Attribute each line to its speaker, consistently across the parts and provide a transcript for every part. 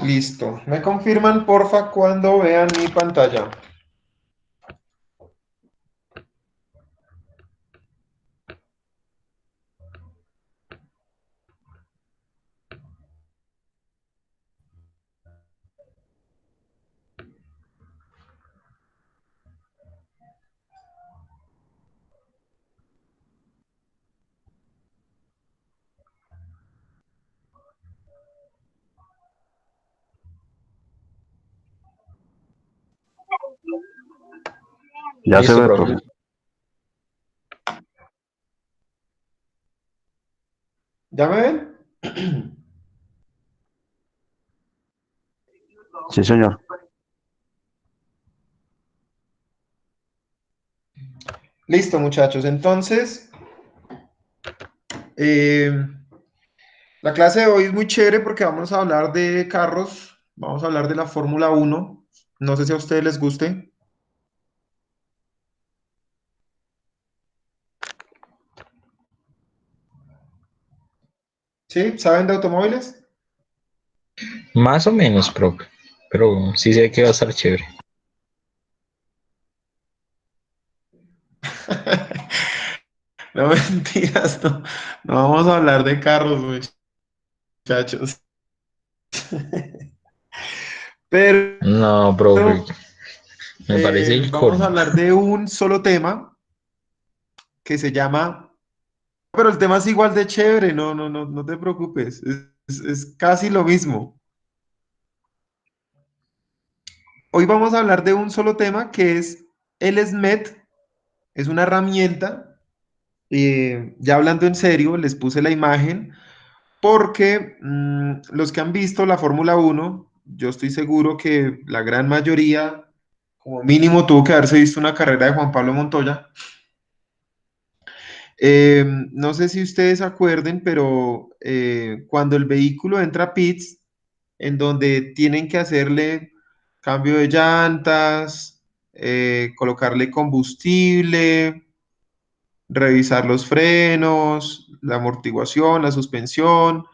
Speaker 1: Listo. ¿Me confirman, porfa, cuando vean mi pantalla?
Speaker 2: Ya se
Speaker 3: Listo,
Speaker 2: ve,
Speaker 3: profe.
Speaker 2: profe.
Speaker 1: ¿Ya me ven?
Speaker 2: Sí, señor.
Speaker 1: Listo, muchachos. Entonces, eh, la clase de hoy es muy chévere porque vamos a hablar de carros, vamos a hablar de la Fórmula Uno. No sé si a ustedes les guste. ¿Sí? ¿Saben de automóviles?
Speaker 3: Más o menos, profe. Pero sí sé que va a estar chévere.
Speaker 1: No, mentiras, no. No vamos a hablar de carros, muchachos. Pero
Speaker 3: No, profe. Me parece el
Speaker 1: vamos a
Speaker 3: colmo.
Speaker 1: hablar de un solo tema que se llama. Pero el tema es igual de chévere, no te preocupes. Es casi lo mismo. Hoy vamos a hablar de un solo tema que es el SMET. Es una herramienta. Ya hablando en serio, les puse la imagen porque los que han visto la Fórmula Uno, yo estoy seguro que la gran mayoría, como mínimo, tuvo que haberse visto una carrera de Juan Pablo Montoya. No sé si ustedes se acuerden, pero cuando el vehículo entra a pits, en donde tienen que hacerle cambio de llantas, colocarle combustible, revisar los frenos, la amortiguación, la suspensión,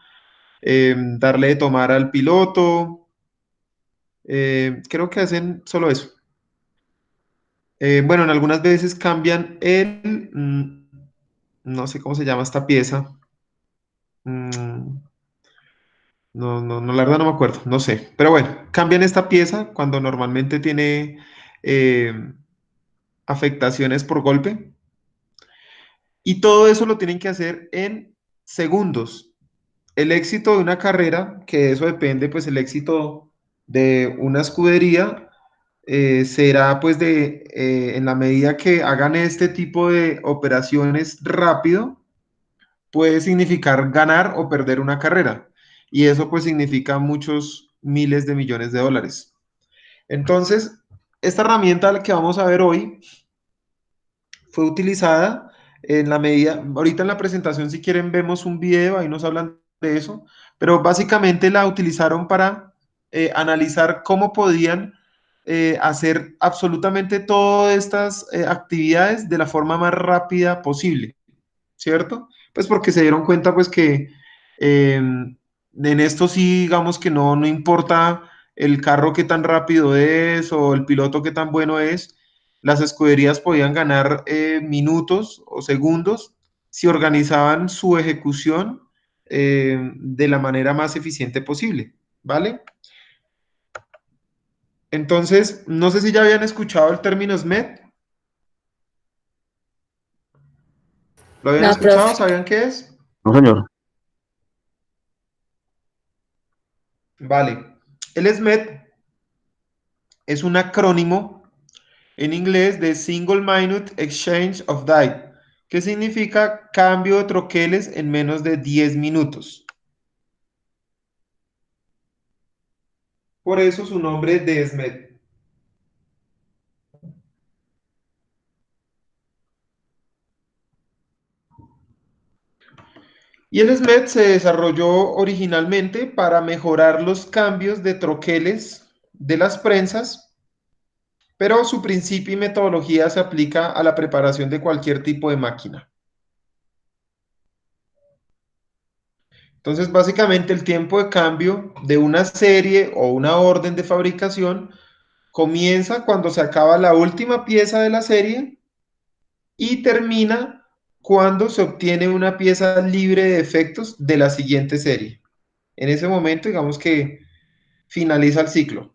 Speaker 1: darle de tomar al piloto. Creo que hacen solo eso. Bueno, en algunas veces cambian no sé cómo se llama esta pieza. Mm, no, la verdad no me acuerdo, no sé. Pero bueno, cambian esta pieza cuando normalmente tiene eh, afectaciones por golpe. Y todo eso lo tienen que hacer en segundos. El éxito de una carrera, que de eso depende, pues el éxito de una escudería, será pues en la medida que hagan este tipo de operaciones rápido, puede significar ganar o perder una carrera. Y eso pues significa muchos miles de millones de dólares. Entonces, esta herramienta que vamos a ver hoy fue utilizada en la medida, ahorita en la presentación si quieren vemos un video, ahí nos hablan de eso, pero básicamente la utilizaron para analizar cómo podían hacer absolutamente todas estas actividades de la forma más rápida posible, ¿cierto? Pues porque se dieron cuenta pues que en esto sí digamos que no importa el carro qué tan rápido es o el piloto qué tan bueno es, las escuderías podían ganar minutos o segundos si organizaban su ejecución de la manera más eficiente posible, ¿vale? Entonces, no sé si ya habían escuchado el término SMET, ¿lo habían
Speaker 4: No,
Speaker 1: escuchado?
Speaker 4: profe.
Speaker 1: ¿Sabían qué es?
Speaker 2: No, señor.
Speaker 1: Vale. El SMET es un acrónimo en inglés de Single Minute Exchange of Dye, que significa cambio de troqueles en menos de 10 minutos. Por eso su nombre de SMET. Y el SMET se desarrolló originalmente para mejorar los cambios de troqueles de las prensas, pero su principio y metodología se aplica a la preparación de cualquier tipo de máquina. Entonces, básicamente el tiempo de cambio de una serie o una orden de fabricación comienza cuando se acaba la última pieza de la serie y termina cuando se obtiene una pieza libre de defectos de la siguiente serie. En ese momento, digamos que finaliza el ciclo.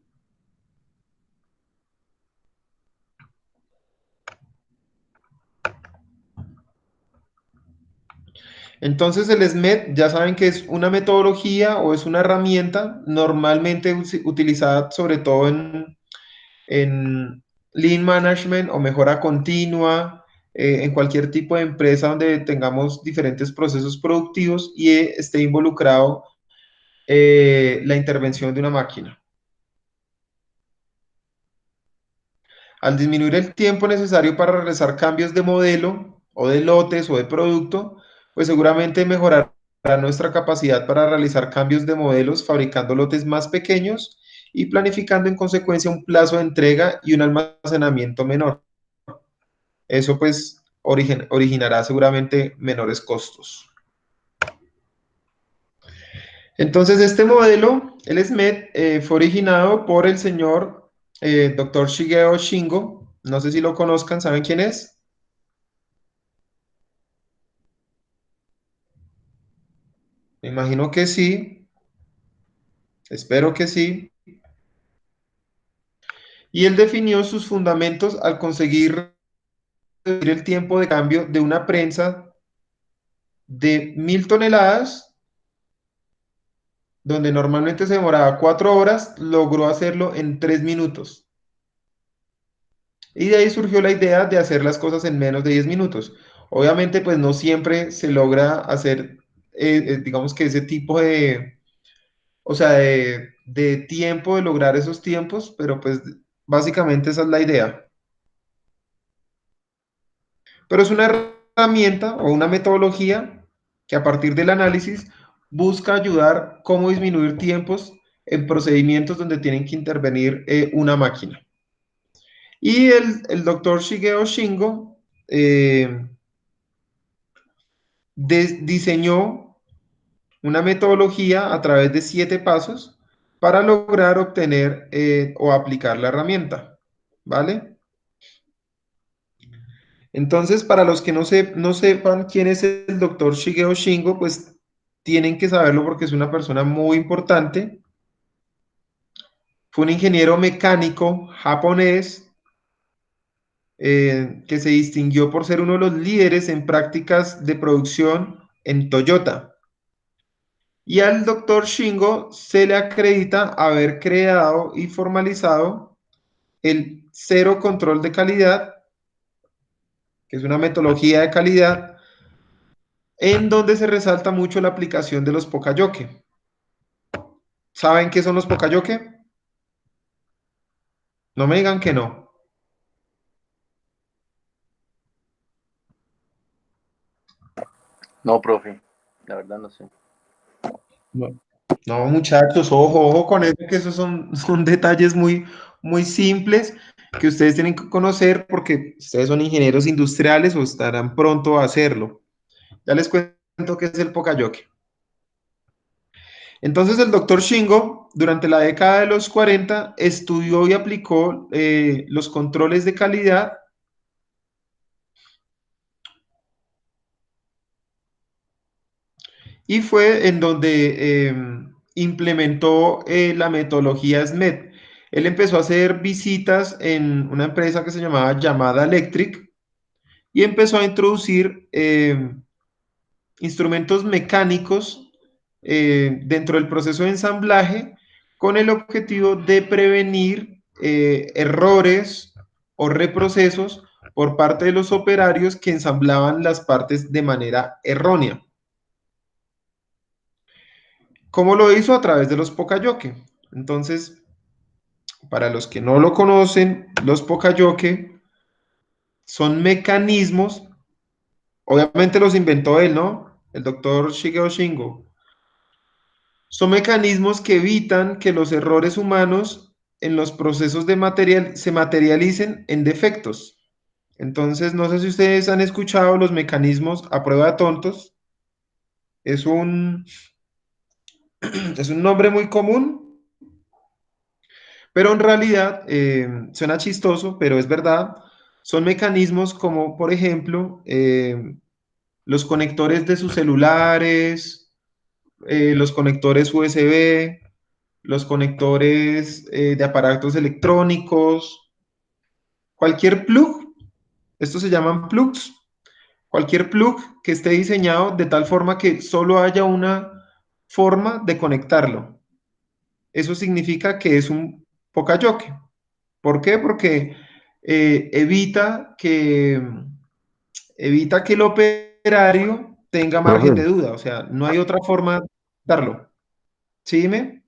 Speaker 1: Entonces el SMED ya saben que es una metodología o es una herramienta normalmente utilizada sobre todo en Lean Management o mejora continua, en cualquier tipo de empresa donde tengamos diferentes procesos productivos y esté involucrado la intervención de una máquina. Al disminuir el tiempo necesario para realizar cambios de modelo o de lotes o de producto, pues seguramente mejorará nuestra capacidad para realizar cambios de modelos fabricando lotes más pequeños y planificando en consecuencia un plazo de entrega y un almacenamiento menor. Eso pues originará seguramente menores costos. Entonces este modelo, el SMED, fue originado por el señor Dr. Shigeo Shingo. No sé si lo conozcan, ¿saben quién es? Me imagino que sí, espero que sí. Y él definió sus fundamentos al conseguir reducir el tiempo de cambio de una prensa de 1000 toneladas, donde normalmente se demoraba 4 horas, logró hacerlo en 3 minutos. Y de ahí surgió la idea de hacer las cosas en menos de 10 minutos. Obviamente, pues no siempre se logra hacer, digamos que ese tipo de, o sea, de tiempo, de lograr esos tiempos, pero pues básicamente esa es la idea. Pero es una herramienta o una metodología que a partir del análisis busca ayudar cómo disminuir tiempos en procedimientos donde tienen que intervenir una máquina. Y el doctor Shigeo Shingo diseñó una metodología a través de 7 pasos para lograr obtener o aplicar la herramienta. ¿Vale? Entonces, para los que no sepan quién es el doctor Shigeo Shingo, pues tienen que saberlo porque es una persona muy importante. Fue un ingeniero mecánico japonés que se distinguió por ser uno de los líderes en prácticas de producción en Toyota. Y al doctor Shingo se le acredita haber creado y formalizado el cero control de calidad, que es una metodología de calidad en donde se resalta mucho la aplicación de los Poka-yoke. ¿Saben qué son los Poka-yoke? No me digan que no.
Speaker 4: No, profe, la verdad no sé.
Speaker 1: No, no, muchachos, ojo, ojo con eso, que esos son detalles muy simples que ustedes tienen que conocer porque ustedes son ingenieros industriales o estarán pronto a hacerlo. Ya les cuento qué es el Poka-yoke. Entonces el doctor Shingo, durante la década de los 40, estudió y aplicó los controles de calidad y fue en donde implementó la metodología SMED. Él empezó a hacer visitas en una empresa que se llamaba Llamada Electric y empezó a introducir instrumentos mecánicos dentro del proceso de ensamblaje con el objetivo de prevenir errores o reprocesos por parte de los operarios que ensamblaban las partes de manera errónea. ¿Cómo lo hizo? A través de los Poka-yoke. Entonces, para los que no lo conocen, los Poka-yoke son mecanismos, obviamente los inventó él, ¿no? El doctor Shigeo Shingo. Son mecanismos que evitan que los errores humanos en los procesos de material se materialicen en defectos. Entonces, no sé si ustedes han escuchado los mecanismos a prueba de tontos. Es un Es un nombre muy común, pero en realidad suena chistoso, pero es verdad. Son mecanismos como, por ejemplo, los conectores de sus celulares, los conectores USB, los conectores de aparatos electrónicos, cualquier plug, estos se llaman plugs, cualquier plug que esté diseñado de tal forma que solo haya una forma de conectarlo. Eso significa que es un pocayoke. ¿Por qué? Porque evita que el operario tenga margen
Speaker 2: Profe,
Speaker 1: de duda. O sea, no hay otra forma de darlo. ¿Sí, dime?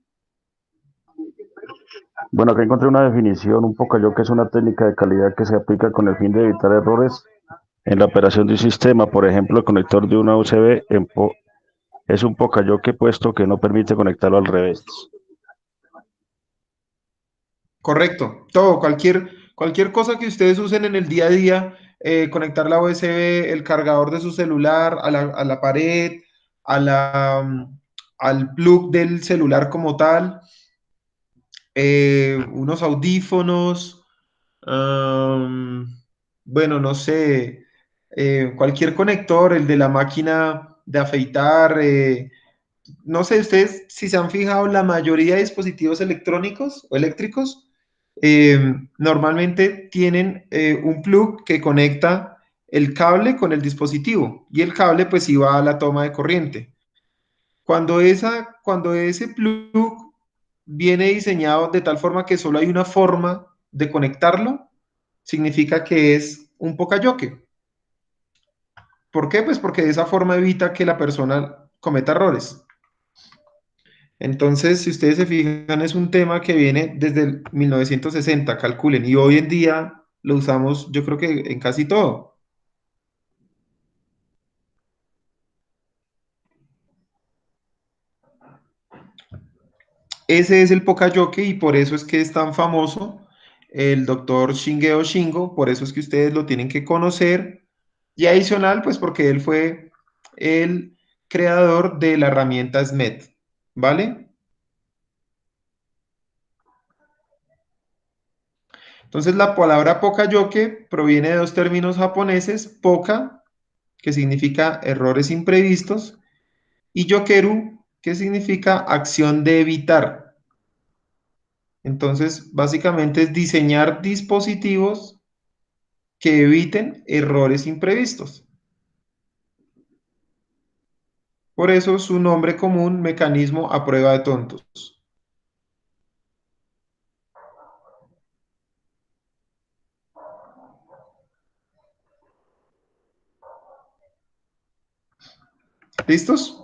Speaker 2: bueno, acá encontré una definición, un poco yo que es una técnica de calidad que se aplica con el fin de evitar errores en la operación de un sistema. Por ejemplo, el conector de una USB es un pocayoke puesto que no permite conectarlo al revés.
Speaker 1: Correcto. Todo, cualquier cosa que ustedes usen en el día a día, conectar la USB, el cargador de su celular a la pared, a al plug del celular como tal, unos audífonos, am, bueno, no sé, cualquier conector, el de la máquina de afeitar, no sé, ustedes si se han fijado, la mayoría de dispositivos electrónicos o eléctricos normalmente tienen un plug que conecta el cable con el dispositivo y el cable pues iba a la toma de corriente. Cuando ese plug viene diseñado de tal forma que solo hay una forma de conectarlo, significa que es un pocayoke. ¿Por qué? Pues porque de esa forma evita que la persona cometa errores. Entonces, si ustedes se fijan, es un tema que viene desde el 1960, calculen, y hoy en día lo usamos, yo creo que en casi todo. Ese es el Pocayoke y por eso es que es tan famoso el doctor Shingeo Shingo, por eso es que ustedes lo tienen que conocer. Y adicional, pues porque él fue el creador de la herramienta SMET, ¿vale? Entonces, la palabra Pocayoke proviene de dos términos japoneses, Poka, que significa errores imprevistos, y yokeru, que significa acción de evitar. Entonces, básicamente es diseñar dispositivos que eviten errores imprevistos. Por eso su nombre común, mecanismo a prueba de tontos. ¿Listos?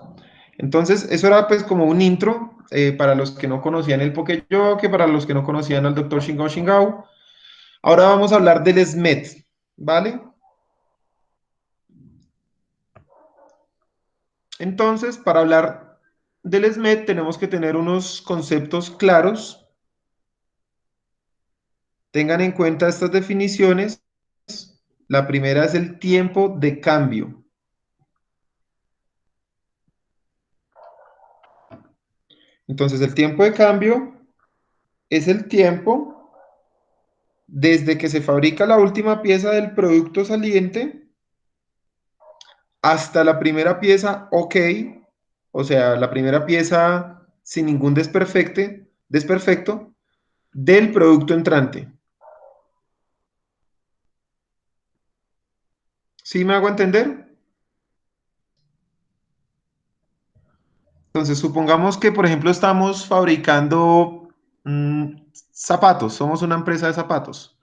Speaker 1: Entonces, eso era pues como un intro para los que no conocían el Pokeyoke, para los que no conocían al Dr. Shingao Shingao. Ahora vamos a hablar del SMET, ¿vale? Entonces, para hablar del SMET tenemos que tener unos conceptos claros. Tengan en cuenta estas definiciones. La primera es el tiempo de cambio. Entonces, el tiempo de cambio es el tiempo desde que se fabrica la última pieza del producto saliente hasta la primera pieza OK, o sea, la primera pieza sin ningún desperfecto del producto entrante. ¿Sí me hago entender? Entonces, supongamos que, por ejemplo, estamos fabricando zapatos, somos una empresa de zapatos.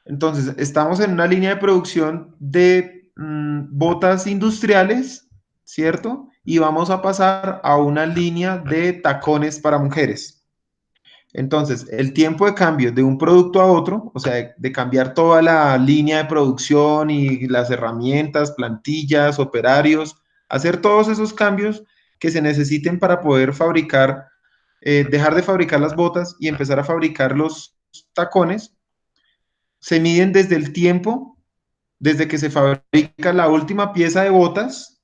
Speaker 1: Entonces, estamos en una línea de producción de botas industriales, ¿cierto? Y vamos a pasar a una línea de tacones para mujeres. Entonces, el tiempo de cambio de un producto a otro, o sea, de cambiar toda la línea de producción y las herramientas, plantillas, operarios, hacer todos esos cambios que se necesiten para poder fabricar, dejar de fabricar las botas y empezar a fabricar los tacones, se miden desde el tiempo, desde que se fabrica la última pieza de botas,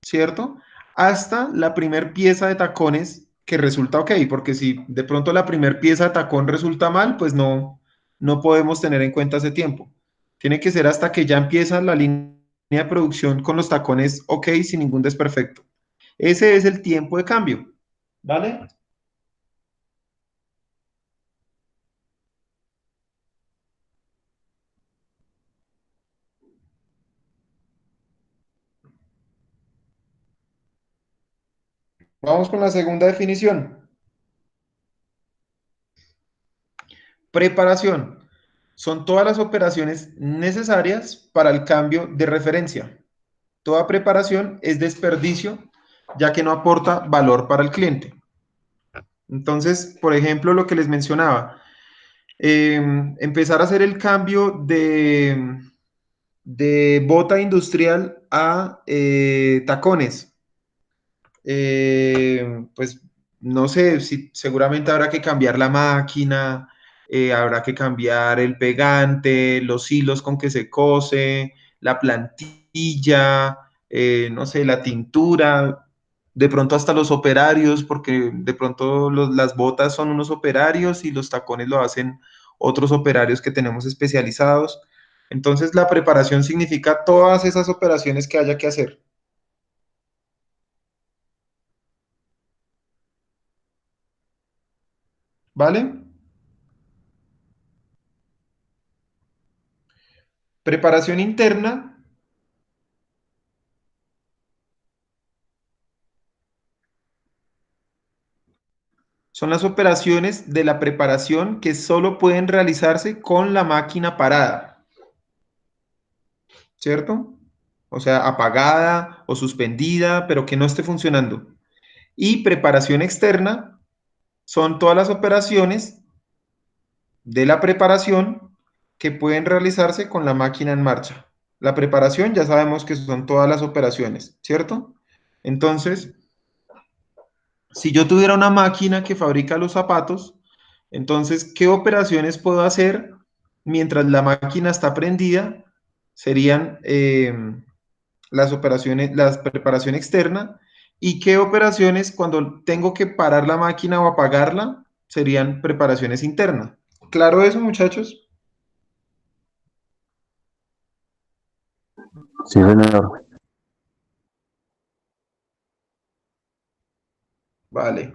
Speaker 1: ¿cierto? hasta la primer pieza de tacones que resulta ok, porque si de pronto la primer pieza de tacón resulta mal, pues no podemos tener en cuenta ese tiempo. Tiene que ser hasta que ya empieza la línea de producción con los tacones ok, sin ningún desperfecto. Ese es el tiempo de cambio, ¿vale? Vamos con la segunda definición. Preparación. Son todas las operaciones necesarias para el cambio de referencia. Toda preparación es desperdicio, ya que no aporta valor para el cliente. Entonces, por ejemplo, lo que les mencionaba, empezar a hacer el cambio de bota industrial a tacones. Pues no sé, si seguramente habrá que cambiar la máquina, habrá que cambiar el pegante, los hilos con que se cose, la plantilla, no sé, la tintura, de pronto hasta los operarios, porque de pronto las botas son unos operarios y los tacones lo hacen otros operarios que tenemos especializados. Entonces, la preparación significa todas esas operaciones que haya que hacer, ¿vale? Preparación interna son las operaciones de la preparación que solo pueden realizarse con la máquina parada, ¿cierto? O sea, apagada o suspendida, pero que no esté funcionando. Y preparación externa son todas las operaciones de la preparación que pueden realizarse con la máquina en marcha. La preparación ya sabemos que son todas las operaciones, ¿cierto? Entonces, si yo tuviera una máquina que fabrica los zapatos, entonces, ¿qué operaciones puedo hacer mientras la máquina está prendida? Serían las operaciones, la preparación externa. ¿Y qué operaciones cuando tengo que parar la máquina o apagarla? Serían preparaciones internas. ¿Claro eso, muchachos?
Speaker 2: Sí, señor.
Speaker 1: Vale.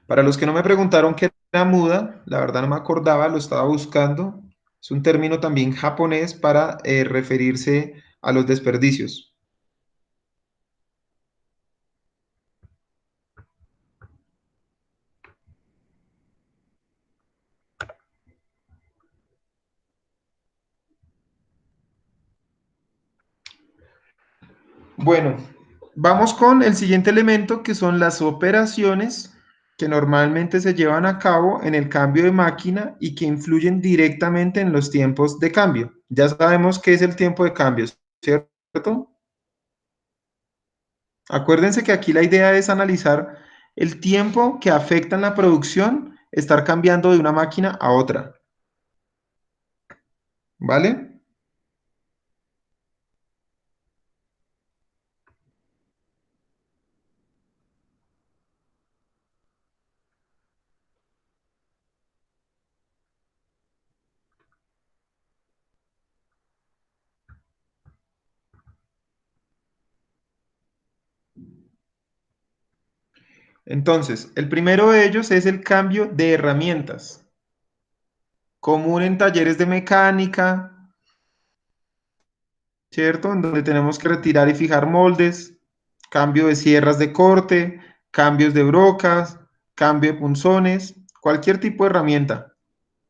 Speaker 1: Para los que no me preguntaron qué era muda, la verdad no me acordaba, lo estaba buscando. Es un término también japonés para referirse a los desperdicios. Bueno, vamos con el siguiente elemento que son las operaciones que normalmente se llevan a cabo en el cambio de máquina y que influyen directamente en los tiempos de cambio. Ya sabemos qué es el tiempo de cambio, ¿cierto? Acuérdense que aquí la idea es analizar el tiempo que afecta en la producción estar cambiando de una máquina a otra, ¿vale? Entonces, el primero de ellos es el cambio de herramientas, común en talleres de mecánica, ¿cierto? En donde tenemos que retirar y fijar moldes, cambio de sierras de corte, cambios de brocas, cambio de punzones, cualquier tipo de herramienta,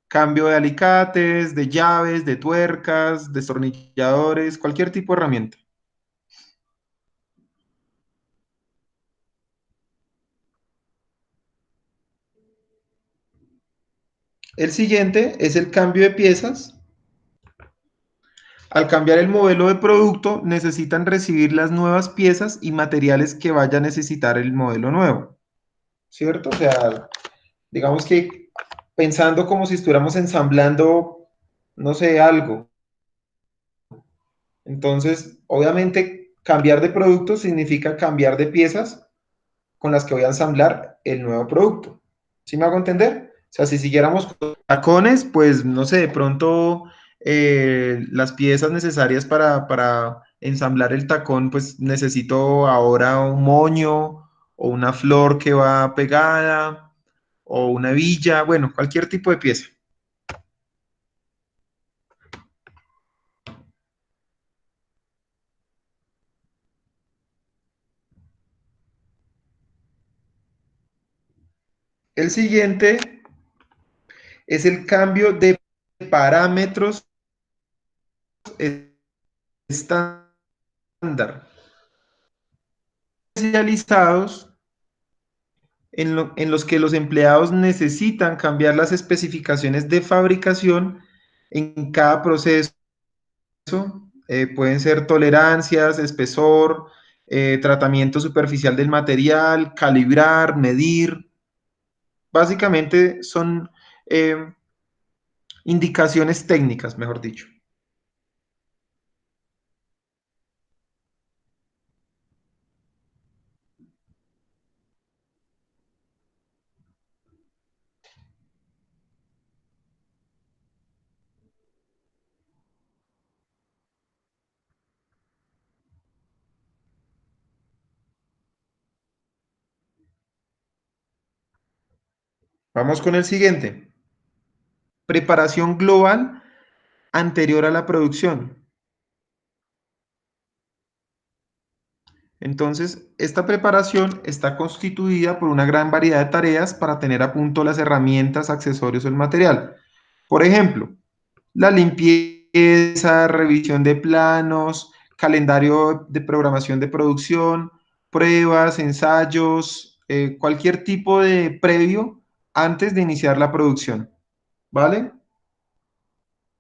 Speaker 1: cambio de alicates, de llaves, de tuercas, destornilladores, cualquier tipo de herramienta. El siguiente es el cambio de piezas. Al cambiar el modelo de producto, necesitan recibir las nuevas piezas y materiales que vaya a necesitar el modelo nuevo, ¿cierto? O sea, digamos que pensando como si estuviéramos ensamblando, no sé, algo. Entonces, obviamente, cambiar de producto significa cambiar de piezas con las que voy a ensamblar el nuevo producto. ¿Sí me hago entender? O sea, si siguiéramos con tacones, pues no sé, de pronto las piezas necesarias para ensamblar el tacón, pues necesito ahora un moño o una flor que va pegada o una hebilla, bueno, cualquier tipo de pieza. El siguiente es el cambio de parámetros estándar especializados en los que los empleados necesitan cambiar las especificaciones de fabricación en cada proceso. Pueden ser tolerancias, espesor, tratamiento superficial del material, calibrar, medir. Básicamente son indicaciones técnicas, mejor dicho. Vamos con el siguiente. Preparación global anterior a la producción. Entonces, esta preparación está constituida por una gran variedad de tareas para tener a punto las herramientas, accesorios o el material. Por ejemplo, la limpieza, revisión de planos, calendario de programación de producción, pruebas, ensayos, cualquier tipo de previo antes de iniciar la producción, ¿vale?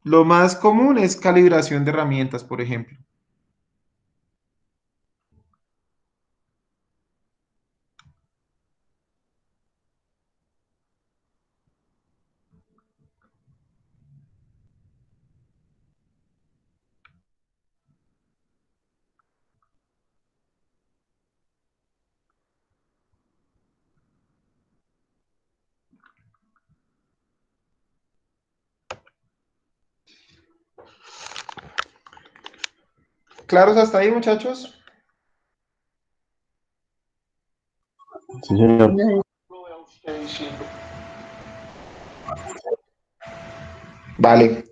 Speaker 1: Lo más común es calibración de herramientas, por ejemplo. ¿Claros hasta ahí, muchachos?
Speaker 2: Sí, señor.
Speaker 1: Vale.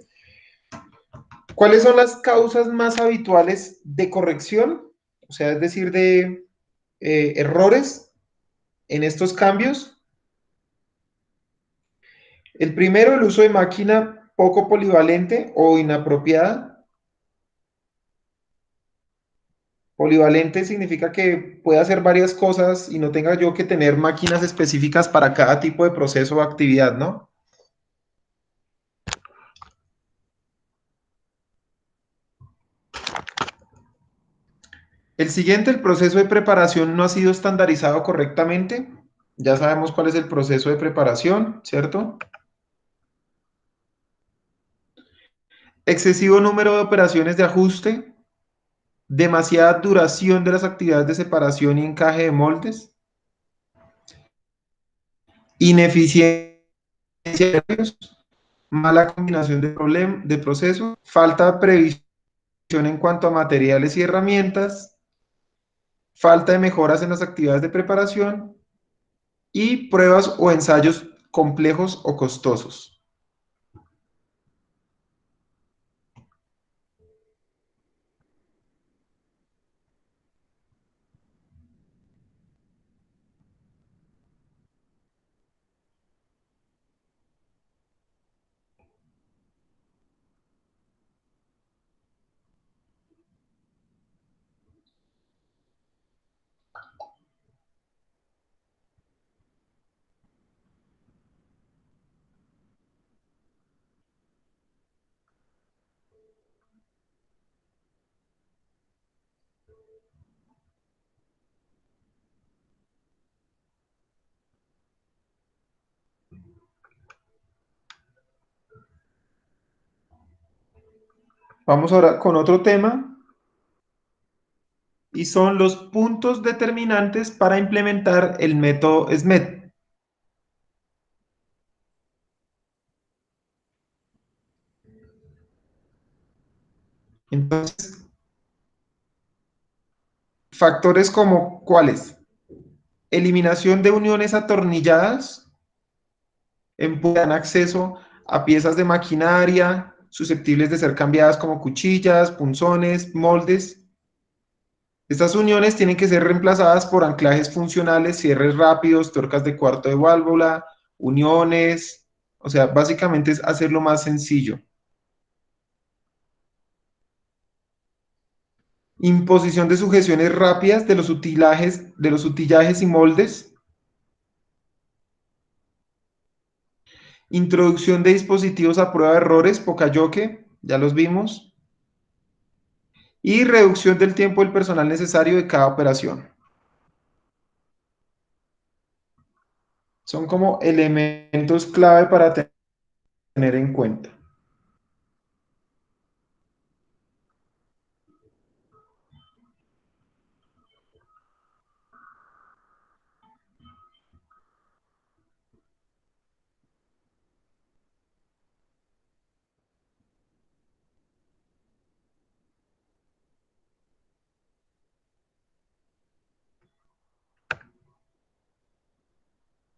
Speaker 1: ¿Cuáles son las causas más habituales de corrección? O sea, es decir, de errores en estos cambios. El primero, el uso de máquina poco polivalente o inapropiada. Polivalente significa que puede hacer varias cosas y no tenga yo que tener máquinas específicas para cada tipo de proceso o actividad, ¿no? El siguiente, el proceso de preparación no ha sido estandarizado correctamente. Ya sabemos cuál es el proceso de preparación, ¿cierto? Excesivo número de operaciones de ajuste, demasiada duración de las actividades de separación y encaje de moldes, ineficiencia de horarios, mala combinación de procesos, falta de previsión en cuanto a materiales y herramientas, falta de mejoras en las actividades de preparación y pruebas o ensayos complejos o costosos. Vamos ahora con otro tema y son los puntos determinantes para implementar el método SMET. Entonces, factores como ¿cuáles? Eliminación de uniones atornilladas, dan acceso a piezas de maquinaria susceptibles de ser cambiadas como cuchillas, punzones, moldes. Estas uniones tienen que ser reemplazadas por anclajes funcionales, cierres rápidos, tuercas de cuarto de válvula, uniones. O sea, básicamente es hacerlo más sencillo. Imposición de sujeciones rápidas de los utillajes y moldes. Introducción de dispositivos a prueba de errores, Pocayoke, ya los vimos. Y reducción del tiempo del personal necesario de cada operación. Son como elementos clave para tener en cuenta.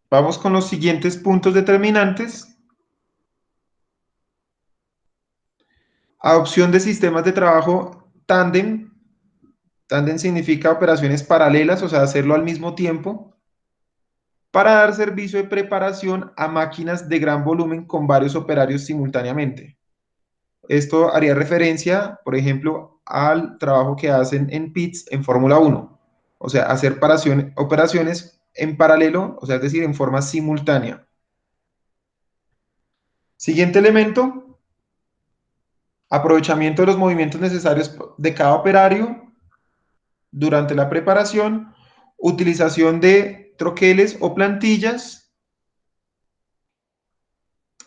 Speaker 1: Vamos con los siguientes puntos determinantes. Adopción de sistemas de trabajo tándem. Tándem significa operaciones paralelas, o sea, hacerlo al mismo tiempo, para dar servicio de preparación a máquinas de gran volumen con varios operarios simultáneamente. Esto haría referencia, por ejemplo, al trabajo que hacen en pits en Fórmula 1, o sea, hacer operaciones en paralelo, o sea, es decir, en forma simultánea. Siguiente elemento, aprovechamiento de los movimientos necesarios de cada operario durante la preparación, utilización de troqueles o plantillas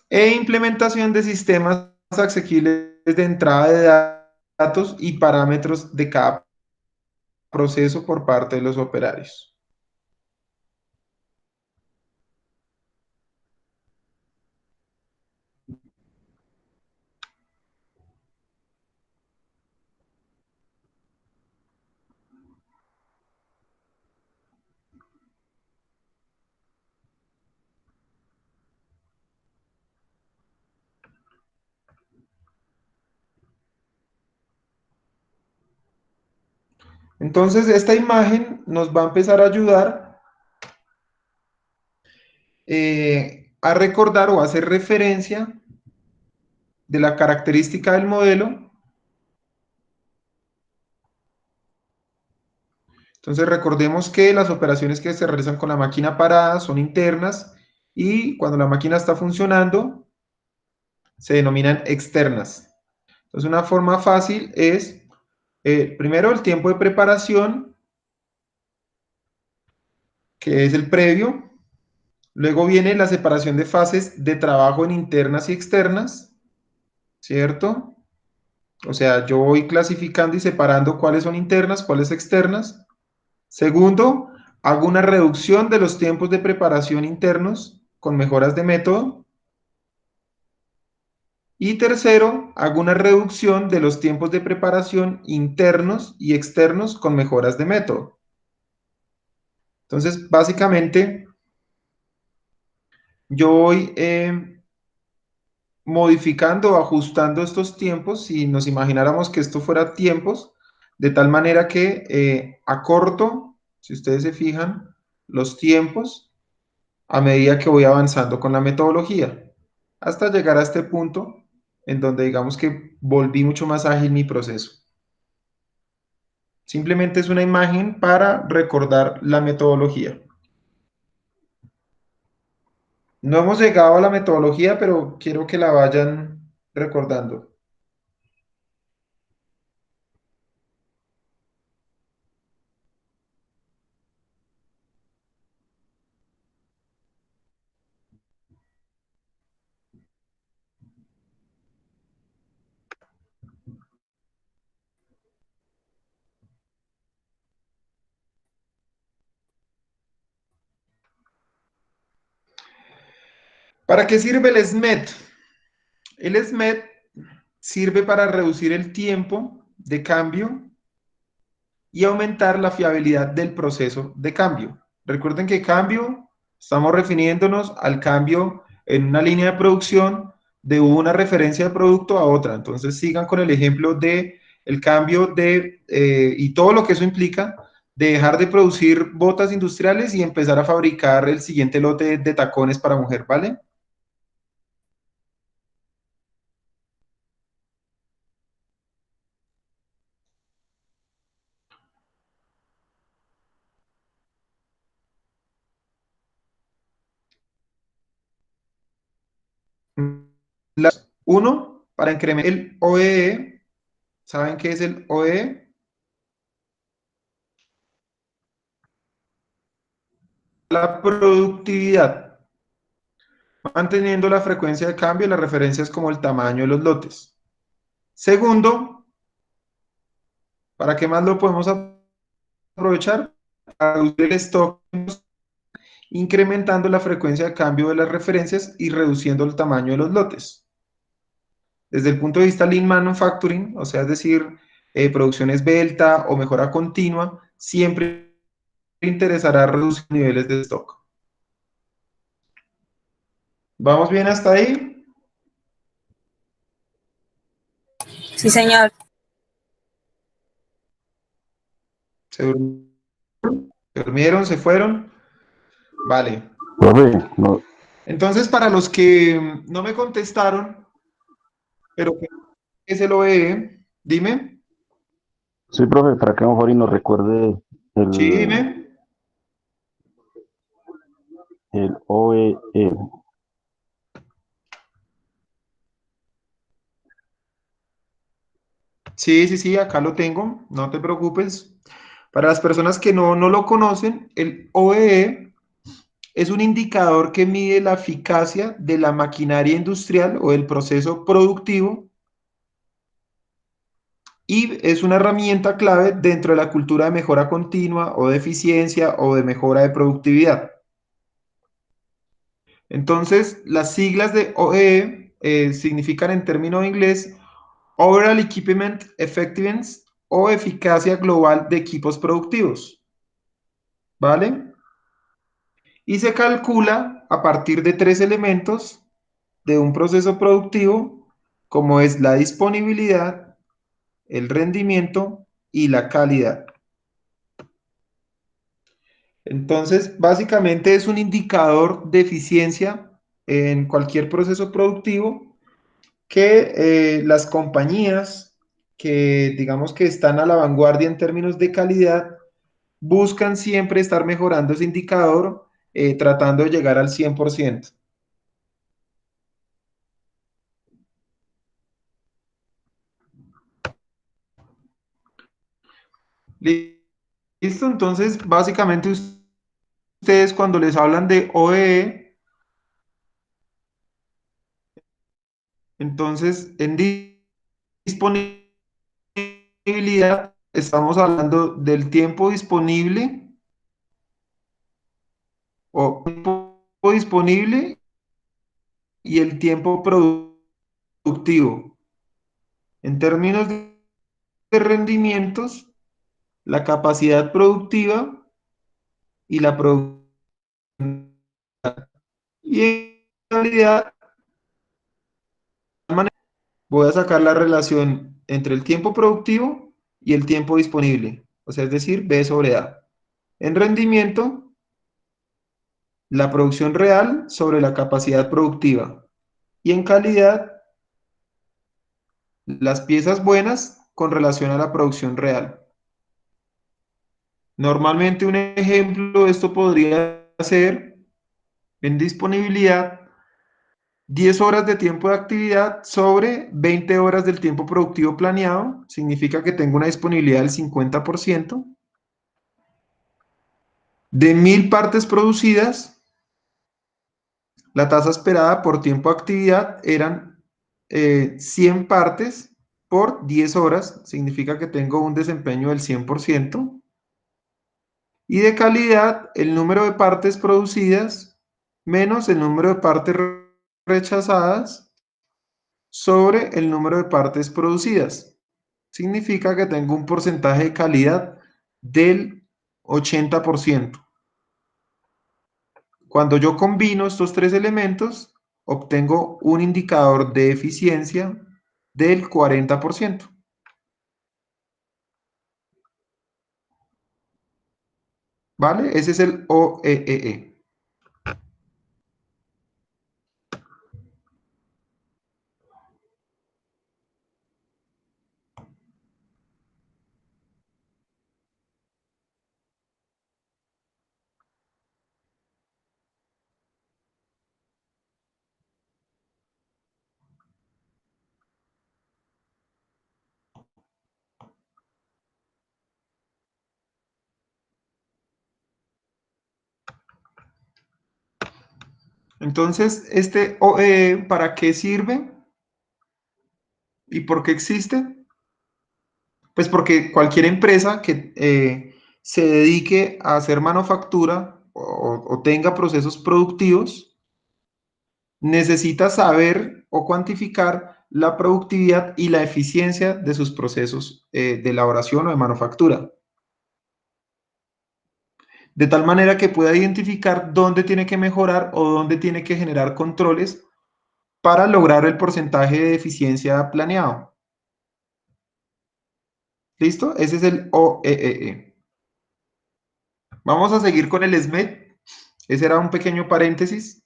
Speaker 1: e implementación de sistemas asequibles de entrada de datos y parámetros de cada proceso por parte de los operarios. Entonces, esta imagen nos va a empezar a ayudar a recordar o a hacer referencia de la característica del modelo. Entonces, recordemos que las operaciones que se realizan con la máquina parada son internas y cuando la máquina está funcionando se denominan externas. Entonces, una forma fácil es, primero, el tiempo de preparación, que es el previo. Luego viene la separación de fases de trabajo en internas y externas, ¿cierto? O sea, yo voy clasificando y separando cuáles son internas, cuáles externas. Segundo, hago una reducción de los tiempos de preparación internos con mejoras de método. Y tercero, hago una reducción de los tiempos de preparación internos y externos con mejoras de método. Entonces, básicamente, yo voy modificando o ajustando estos tiempos. Si nos imagináramos que esto fuera tiempos, de tal manera que acorto, si ustedes se fijan, los tiempos a medida que voy avanzando con la metodología, hasta llegar a este punto en donde digamos que volví mucho más ágil mi proceso. Simplemente es una imagen para recordar la metodología. No hemos llegado a la metodología, pero quiero que la vayan recordando. ¿Para qué sirve el SMED? El SMED sirve para reducir el tiempo de cambio y aumentar la fiabilidad del proceso de cambio. Recuerden que cambio, estamos refiriéndonos al cambio en una línea de producción de una referencia de producto a otra. Entonces sigan con el ejemplo de el cambio de, y todo lo que eso implica, de dejar de producir botas industriales y empezar a fabricar el siguiente lote de tacones para mujer, ¿vale? Uno, para incrementar el OEE. ¿Saben qué es el OEE? La productividad, manteniendo la frecuencia de cambio y las referencias como el tamaño de los lotes. Segundo, ¿para qué más lo podemos aprovechar? Para reducir el stock, incrementando la frecuencia de cambio de las referencias y reduciendo el tamaño de los lotes. Desde el punto de vista Lean Manufacturing, o sea, es decir, producción esbelta o mejora continua, siempre interesará reducir niveles de stock. ¿Vamos bien hasta ahí?
Speaker 5: Sí, señor.
Speaker 1: ¿Se durmieron? ¿Se fueron? Vale.
Speaker 2: Profe, no,
Speaker 1: Entonces, para los que no me contestaron, pero que se lo ve, dime.
Speaker 2: sí, profe, para que mejor y nos recuerde
Speaker 1: Sí,
Speaker 2: el,
Speaker 1: dime.
Speaker 2: el OEE.
Speaker 1: Sí, sí, sí, acá lo tengo, no te preocupes. Para las personas que no lo conocen, el OEE es un indicador que mide la eficacia de la maquinaria industrial o del proceso productivo y es una herramienta clave dentro de la cultura de mejora continua o de eficiencia o de mejora de productividad. Entonces, las siglas de OEE significan en término de inglés Overall Equipment Effectiveness o eficacia global de equipos productivos, ¿vale? Y se calcula a partir de tres elementos de un proceso productivo, como es la disponibilidad, el rendimiento y la calidad. Entonces, básicamente es un indicador de eficiencia en cualquier proceso productivo que las compañías que digamos que están a la vanguardia en términos de calidad buscan siempre estar mejorando ese indicador, tratando de llegar al 100%. Listo, entonces básicamente ustedes cuando les hablan de OEE, entonces en disponibilidad estamos hablando del tiempo disponible o tiempo disponible y el tiempo productivo. En términos de rendimientos, la capacidad productiva y la producción. Y en realidad voy a sacar la relación entre el tiempo productivo y el tiempo disponible, o sea, es decir, B sobre A. En rendimiento, la producción real sobre la capacidad productiva. Y en calidad, las piezas buenas con relación a la producción real. Normalmente un ejemplo de esto podría ser en disponibilidad 10 horas de tiempo de actividad sobre 20 horas del tiempo productivo planeado, significa que tengo una disponibilidad del 50%. De 1000 partes producidas, la tasa esperada por tiempo de actividad eran 100 partes por 10 horas, significa que tengo un desempeño del 100%. Y de calidad, el número de partes producidas menos el número de partes rechazadas sobre el número de partes producidas. Significa que tengo un porcentaje de calidad del 80%. Cuando yo combino estos tres elementos, obtengo un indicador de eficiencia del 40%. ¿Vale? Ese es el OEE. Entonces, este OEE, ¿para qué sirve? ¿Y por qué existe? Pues porque cualquier empresa que se dedique a hacer manufactura o tenga procesos productivos, necesita saber o cuantificar la productividad y la eficiencia de sus procesos de elaboración o de manufactura. De tal manera que pueda identificar dónde tiene que mejorar o dónde tiene que generar controles para lograr el porcentaje de eficiencia planeado. ¿Listo? Ese es el OEE. Vamos a seguir con el SMED. Ese era un pequeño paréntesis.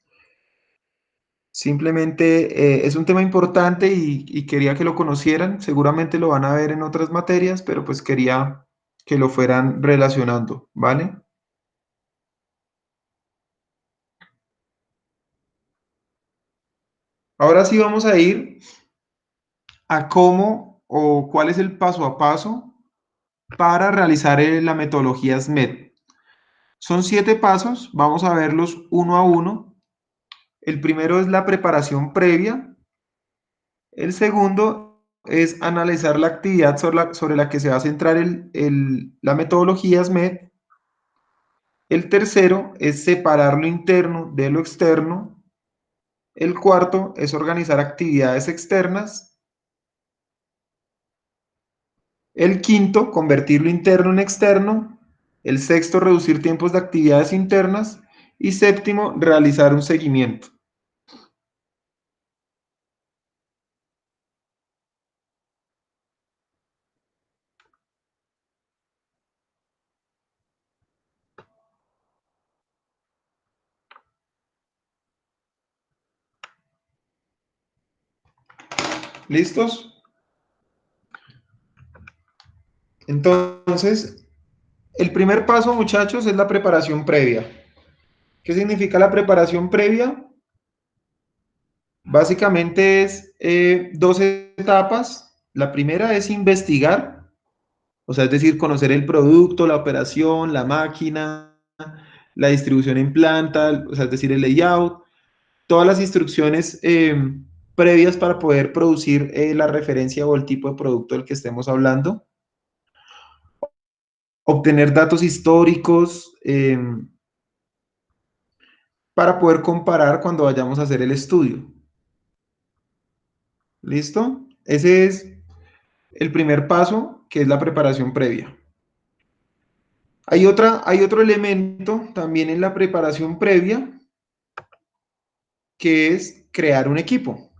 Speaker 1: Simplemente es un tema importante y quería que lo conocieran. Seguramente lo van a ver en otras materias, pero pues quería que lo fueran relacionando, ¿vale? Ahora sí vamos a ir a cómo o cuál es el paso a paso para realizar la metodología SMED. Son 7 pasos, vamos a verlos uno a uno. El primero es la preparación previa. El segundo es analizar la actividad sobre la que se va a centrar la metodología SMED. El tercero es separar lo interno de lo externo. El cuarto es organizar actividades externas. El quinto, convertir lo interno en externo. El sexto, reducir tiempos de actividades internas. Y séptimo, realizar un seguimiento. ¿Listos? Entonces, el primer paso, muchachos, es la preparación previa. ¿Qué significa la preparación previa? Básicamente es 2 etapas. La primera es investigar, o sea, es decir, conocer el producto, la operación, la máquina, la distribución en planta, o sea, es decir, el layout, todas las instrucciones previas para poder producir la referencia o el tipo de producto del que estemos hablando. Obtener datos históricos para poder comparar cuando vayamos a hacer el estudio. ¿Listo? Ese es el primer paso, que es la preparación previa. Hay otro elemento también en la preparación previa, que es crear un equipo.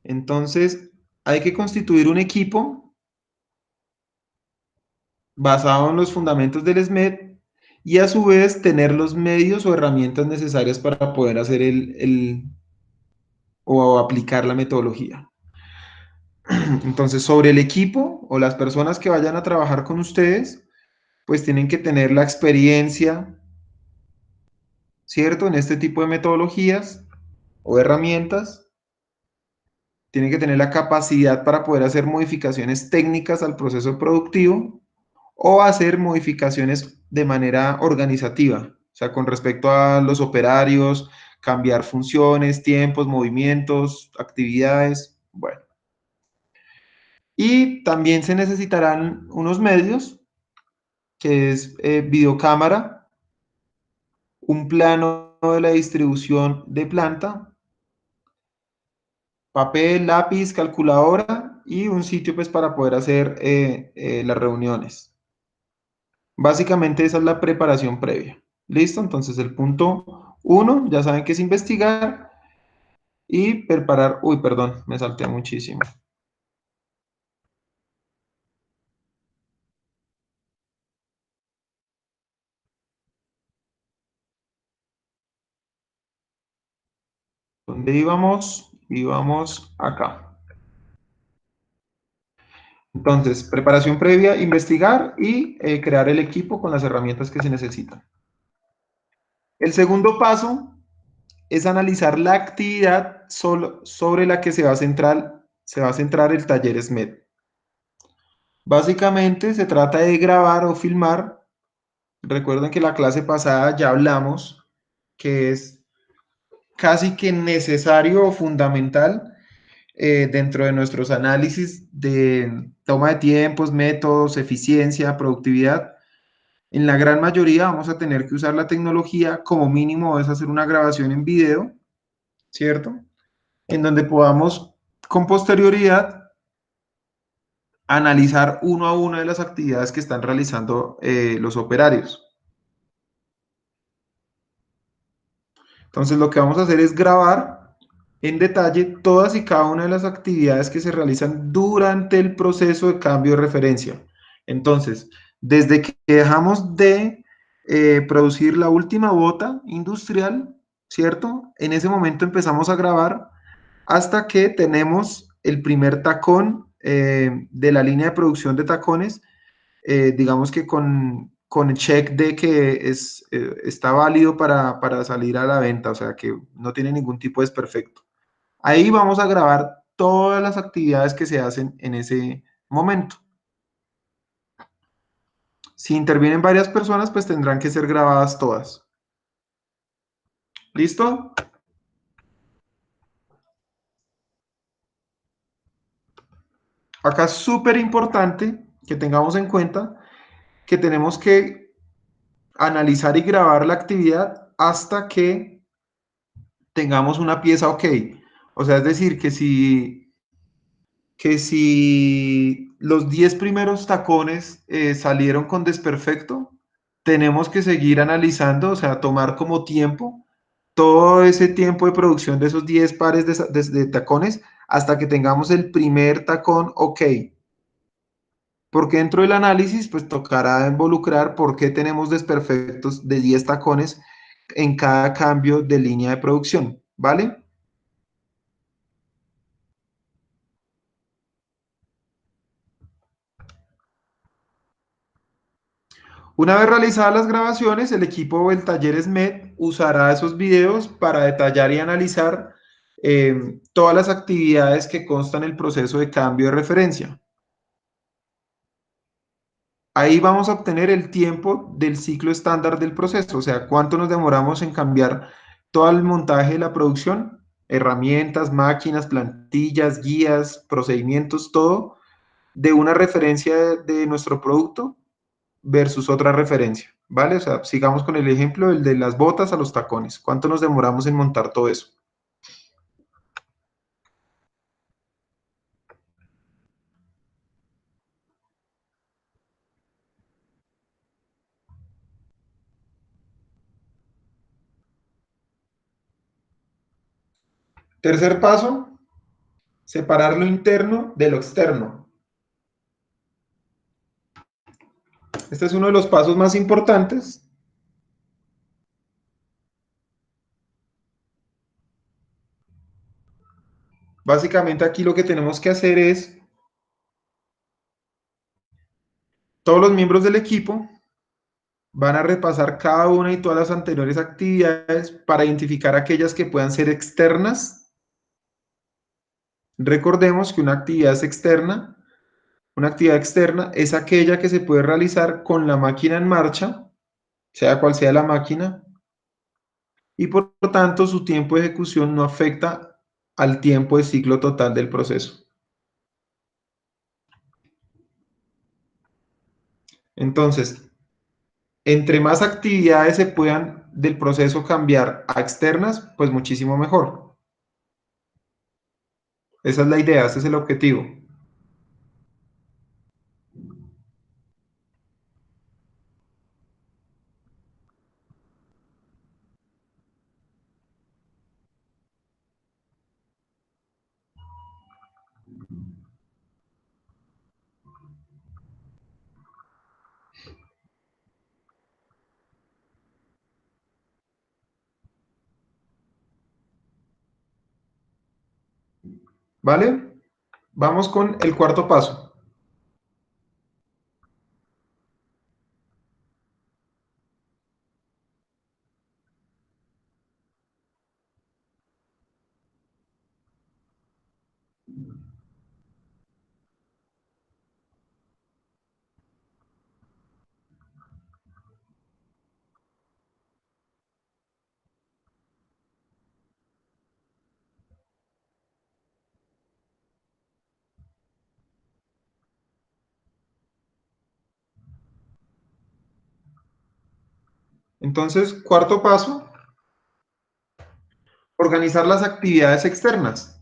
Speaker 1: Entonces, hay que constituir un equipo basado en los fundamentos del SMED y a su vez tener los medios o herramientas necesarias para poder hacer o aplicar la metodología. Entonces, sobre el equipo o las personas que vayan a trabajar con ustedes, pues tienen que tener la experiencia, ¿cierto? En este tipo de metodologías o herramientas. Tienen que tener la capacidad para poder hacer modificaciones técnicas al proceso productivo o hacer modificaciones de manera organizativa, o sea, con respecto a los operarios, cambiar funciones, tiempos, movimientos, actividades, bueno. Y también se necesitarán unos medios, que es videocámara, un plano de la distribución de planta, papel, lápiz, calculadora y un sitio pues para poder hacer las reuniones. Básicamente esa es la preparación previa. ¿Listo? Entonces el punto 1, ya saben que es investigar y preparar. Uy, perdón, me salté muchísimo. ¿Dónde íbamos? Íbamos acá. Entonces, preparación previa, investigar y crear el equipo con las herramientas que se necesitan. El segundo paso es analizar la actividad sobre la que se va a centrar el taller SMED. Básicamente se trata de grabar o filmar. Recuerden que la clase pasada ya hablamos que es casi que necesario o fundamental dentro de nuestros análisis de toma de tiempos, métodos, eficiencia, productividad. En la gran mayoría vamos a tener que usar la tecnología, como mínimo es hacer una grabación en video, ¿cierto? En donde podamos con posterioridad analizar uno a uno de las actividades que están realizando los operarios. Entonces lo que vamos a hacer es grabar en detalle todas y cada una de las actividades que se realizan durante el proceso de cambio de referencia. Entonces, desde que dejamos de producir la última bota industrial, ¿cierto? En ese momento empezamos a grabar hasta que tenemos el primer tacón de la línea de producción de tacones, digamos que con check de que está válido para salir a la venta, o sea que no tiene ningún tipo de desperfecto. Ahí vamos a grabar todas las actividades que se hacen en ese momento. Si intervienen varias personas, pues tendrán que ser grabadas todas. ¿Listo? Acá es súper importante que tengamos en cuenta que tenemos que analizar y grabar la actividad hasta que tengamos una pieza ok. O sea, es decir, que si los 10 primeros tacones salieron con desperfecto, tenemos que seguir analizando, o sea, tomar como tiempo todo ese tiempo de producción de esos 10 pares de tacones hasta que tengamos el primer tacón ok. Porque dentro del análisis, pues tocará involucrar por qué tenemos desperfectos de 10 tacones en cada cambio de línea de producción, ¿vale? Una vez realizadas las grabaciones, el equipo o el taller SMED usará esos videos para detallar y analizar todas las actividades que constan en el proceso de cambio de referencia. Ahí vamos a obtener el tiempo del ciclo estándar del proceso, o sea, cuánto nos demoramos en cambiar todo el montaje de la producción, herramientas, máquinas, plantillas, guías, procedimientos, todo de una referencia de nuestro producto versus otra referencia, ¿vale? O sea, sigamos con el ejemplo, el de las botas a los tacones. ¿Cuánto nos demoramos en montar todo eso? Tercer paso, separar lo interno de lo externo. Este es uno de los pasos más importantes. Básicamente aquí lo que tenemos que hacer es, todos los miembros del equipo van a repasar cada una y todas las anteriores actividades para identificar aquellas que puedan ser externas. Recordemos que una actividad es externa. Una actividad externa es aquella que se puede realizar con la máquina en marcha, sea cual sea la máquina, y por lo tanto su tiempo de ejecución no afecta al tiempo de ciclo total del proceso. Entonces, entre más actividades se puedan del proceso cambiar a externas, pues muchísimo mejor. Esa es la idea, ese es el objetivo. ¿Vale? Vamos con el cuarto paso. Entonces, cuarto paso, organizar las actividades externas.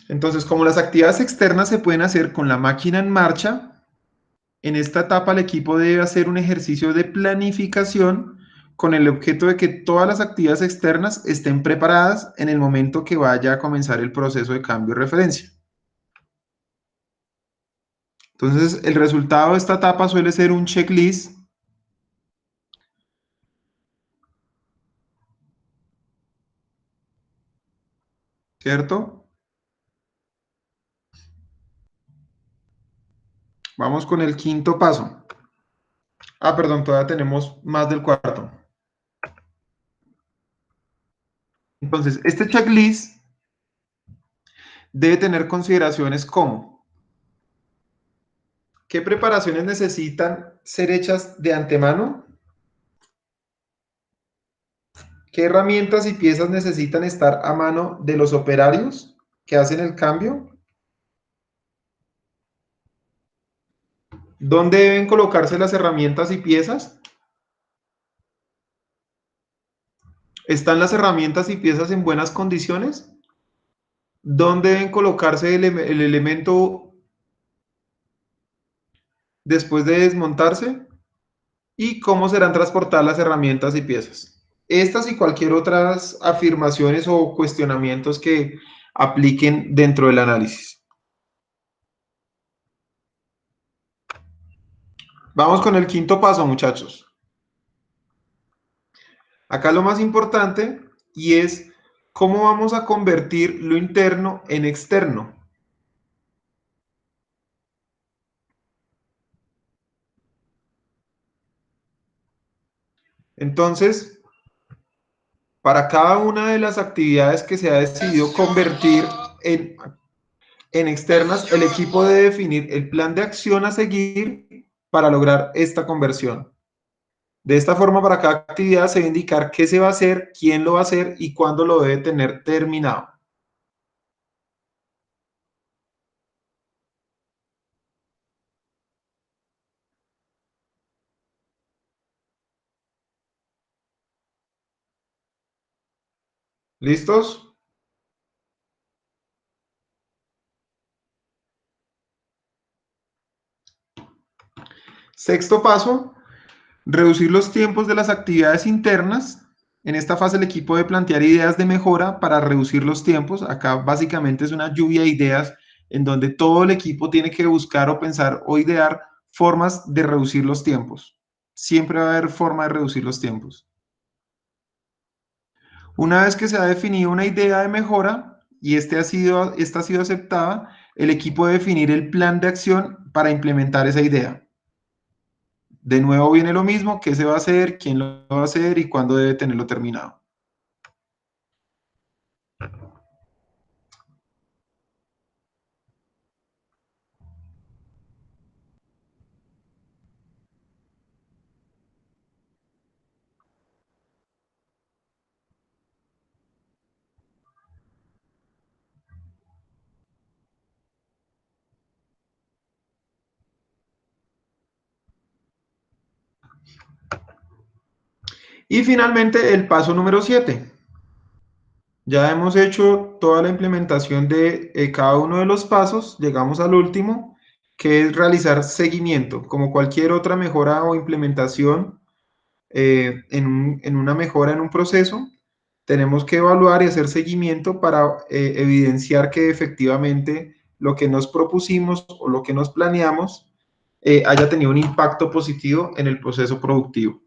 Speaker 1: Entonces, como las actividades externas se pueden hacer con la máquina en marcha, en esta etapa el equipo debe hacer un ejercicio de planificación con el objeto de que todas las actividades externas estén preparadas en el momento que vaya a comenzar el proceso de cambio de referencia. Entonces, el resultado de esta etapa suele ser un checklist, ¿cierto? Vamos con el quinto paso. Ah, perdón, todavía tenemos más del cuarto. Entonces, este checklist debe tener consideraciones como qué preparaciones necesitan ser hechas de antemano, qué herramientas y piezas necesitan estar a mano de los operarios que hacen el cambio, dónde deben colocarse las herramientas y piezas, están las herramientas y piezas en buenas condiciones, dónde deben colocarse el elemento después de desmontarse y cómo serán transportadas las herramientas y piezas. Estas y cualquier otras afirmaciones o cuestionamientos que apliquen dentro del análisis. Vamos con el quinto paso, muchachos. Acá lo más importante y es cómo vamos a convertir lo interno en externo. Entonces, para cada una de las actividades que se ha decidido convertir en externas, el equipo debe definir el plan de acción a seguir para lograr esta conversión. De esta forma, para cada actividad se debe indicar qué se va a hacer, quién lo va a hacer y cuándo lo debe tener terminado. ¿Listos? Sexto paso, reducir los tiempos de las actividades internas. En esta fase el equipo debe plantear ideas de mejora para reducir los tiempos. Acá básicamente es una lluvia de ideas en donde todo el equipo tiene que buscar o pensar o idear formas de reducir los tiempos. Siempre va a haber forma de reducir los tiempos. Una vez que se ha definido una idea de mejora y esta ha sido aceptada, el equipo debe definir el plan de acción para implementar esa idea. De nuevo viene lo mismo, qué se va a hacer, quién lo va a hacer y cuándo debe tenerlo terminado. Y finalmente el paso número 7. Ya hemos hecho toda la implementación de cada uno de los pasos, llegamos al último, que es realizar seguimiento. Como cualquier otra mejora o implementación en una mejora en un proceso, tenemos que evaluar y hacer seguimiento para evidenciar que efectivamente lo que nos propusimos o lo que nos planeamos haya tenido un impacto positivo en el proceso productivo.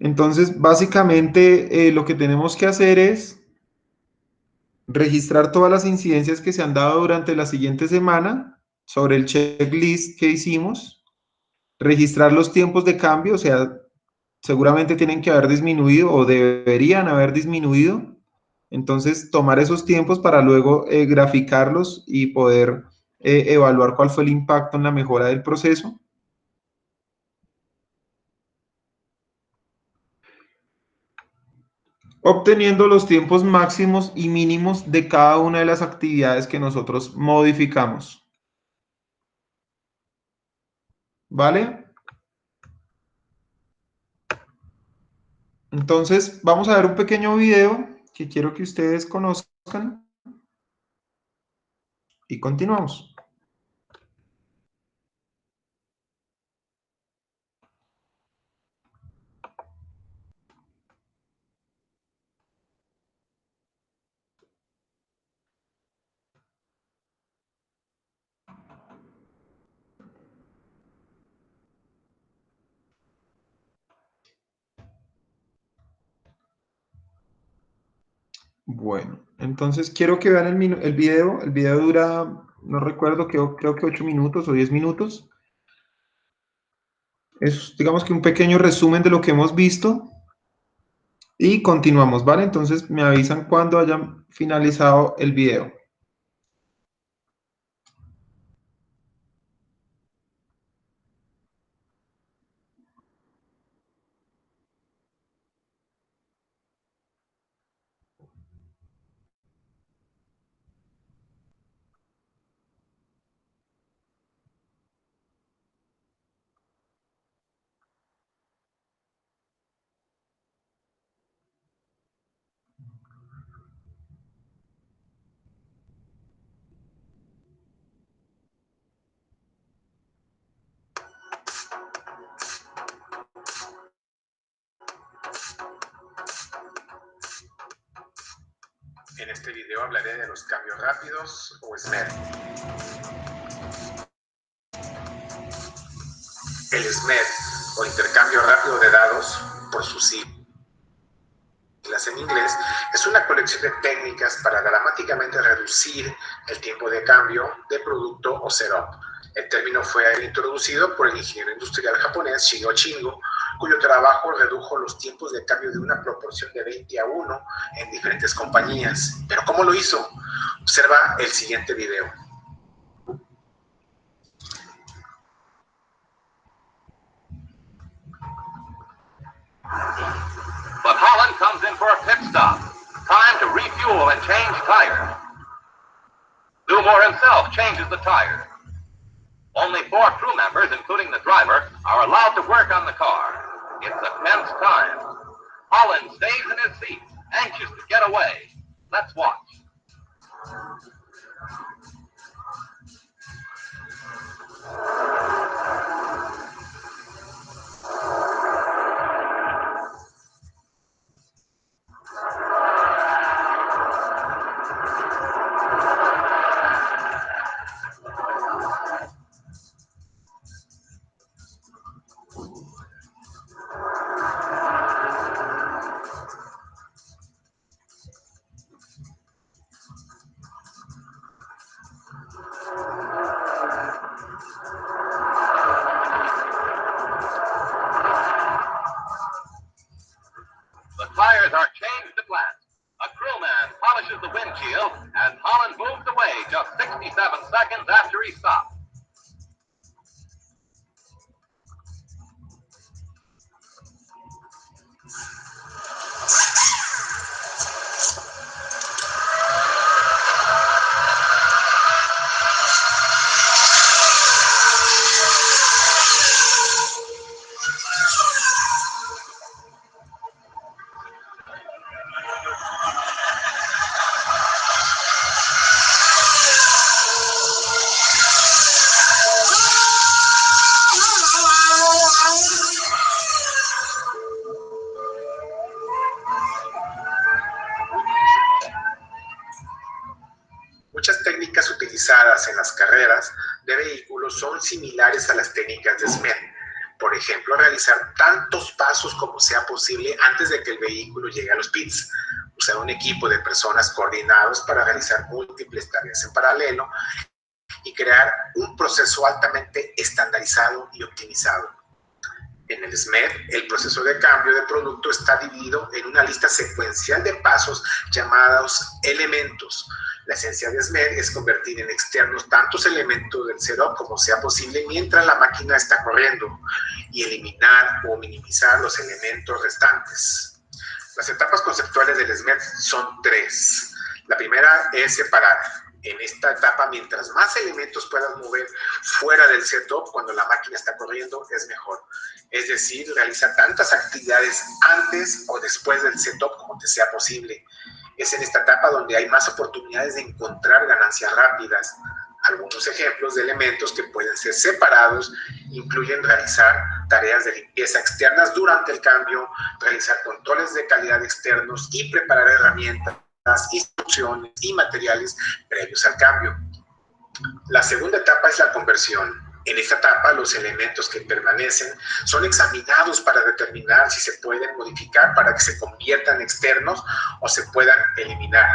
Speaker 1: Entonces, básicamente lo que tenemos que hacer es registrar todas las incidencias que se han dado durante la siguiente semana sobre el checklist que hicimos, registrar los tiempos de cambio, o sea, seguramente tienen que haber disminuido o deberían haber disminuido. Entonces, tomar esos tiempos para luego graficarlos y poder evaluar cuál fue el impacto en la mejora del proceso. Obteniendo los tiempos máximos y mínimos de cada una de las actividades que nosotros modificamos. ¿Vale? Entonces, vamos a ver un pequeño video que quiero que ustedes conozcan y continuamos. Bueno, entonces quiero que vean el video. El video dura, no recuerdo, creo que 8 minutos o 10 minutos. Es, digamos que un pequeño resumen de lo que hemos visto y continuamos, ¿vale? Entonces me avisan cuando hayan finalizado el video.
Speaker 6: En este video hablaré de los cambios rápidos o SMED. El SMED, o intercambio rápido de datos, por sus siglas en inglés, es una colección de técnicas para dramáticamente reducir el tiempo de cambio de producto o setup. El término fue introducido por el ingeniero industrial japonés Shigeru Shingo, cuyo trabajo redujo los tiempos de cambio de una proporción de 20:1 en diferentes compañías. ¿Pero cómo lo hizo? Observa el siguiente video.
Speaker 7: But Holland comes in for a pit stop. Time to refuel and change tires. Newmore himself changes the tires. Only 4 crew members, including the driver, are allowed to work on the car. It's a tense time. Holland stays in his seat, anxious to get away. Let's watch. The tires are changed at last. A crewman polishes the windshield, and Holland moves away just 67 seconds after he stopped.
Speaker 6: utilizadas en las carreras de vehículos son similares a las técnicas de SMED. Por ejemplo, realizar tantos pasos como sea posible antes de que el vehículo llegue a los pits. Usar un equipo de personas coordinados para realizar múltiples tareas en paralelo y crear un proceso altamente estandarizado y optimizado. En el SMED, el proceso de cambio de producto está dividido en una lista secuencial de pasos llamados elementos. La esencia de SMED es convertir en externos tantos elementos del setup como sea posible mientras la máquina está corriendo y eliminar o minimizar los elementos restantes. Las etapas conceptuales del SMED son 3. La primera es separar. En esta etapa, mientras más elementos puedas mover fuera del setup cuando la máquina está corriendo, es mejor. Es decir, realiza tantas actividades antes o después del setup como te sea posible. Es en esta etapa donde hay más oportunidades de encontrar ganancias rápidas. Algunos ejemplos de elementos que pueden ser separados incluyen realizar tareas de limpieza externas durante el cambio, realizar controles de calidad externos y preparar herramientas, instrucciones y materiales previos al cambio. La segunda etapa es la conversión. En esta etapa, los elementos que permanecen son examinados para determinar si se pueden modificar para que se conviertan en externos o se puedan eliminar.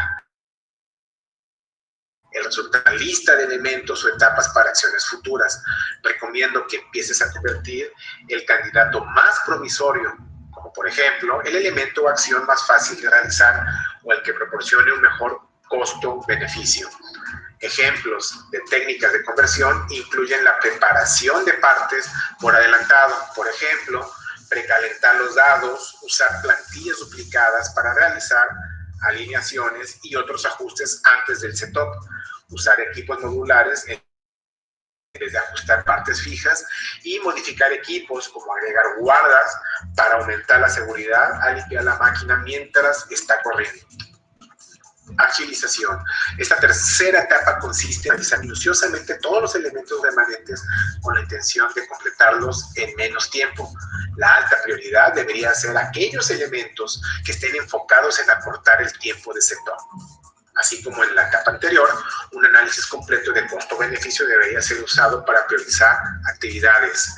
Speaker 6: El resultado, lista de elementos o etapas para acciones futuras. Recomiendo que empieces a convertir el candidato más promisorio, como por ejemplo, el elemento o acción más fácil de realizar o el que proporcione un mejor costo-beneficio. Ejemplos de técnicas de conversión incluyen la preparación de partes por adelantado. Por ejemplo, precalentar los dados, usar plantillas duplicadas para realizar alineaciones y otros ajustes antes del setup, usar equipos modulares en vez de ajustar partes fijas y modificar equipos como agregar guardas para aumentar la seguridad al limpiar la máquina mientras está corriendo. Agilización. Esta tercera etapa consiste en analizar minuciosamente todos los elementos remanentes con la intención de completarlos en menos tiempo. La alta prioridad debería ser aquellos elementos que estén enfocados en acortar el tiempo de setup. Así como en la etapa anterior, un análisis completo de costo-beneficio debería ser usado para priorizar actividades.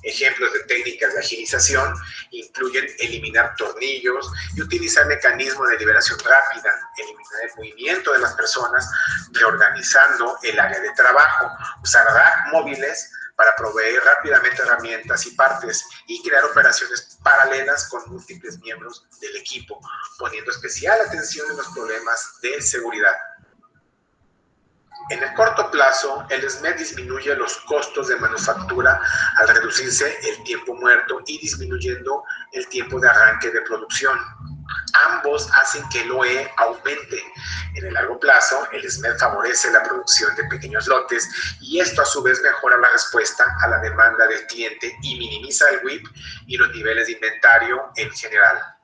Speaker 6: Ejemplos de técnicas de agilización incluyen eliminar tornillos y utilizar mecanismos de liberación rápida, eliminar el movimiento de las personas, reorganizando el área de trabajo, usar rack móviles para proveer rápidamente herramientas y partes y crear operaciones paralelas con múltiples miembros del equipo, poniendo especial atención en los problemas de seguridad. En el corto plazo, el SMED disminuye los costos de manufactura al reducirse el tiempo muerto y disminuyendo el tiempo de arranque de producción. Ambos hacen que el OE aumente. En el largo plazo, el SMED favorece la producción de pequeños lotes y esto a su vez mejora la respuesta a la demanda del cliente y minimiza el WIP y los niveles de inventario en general.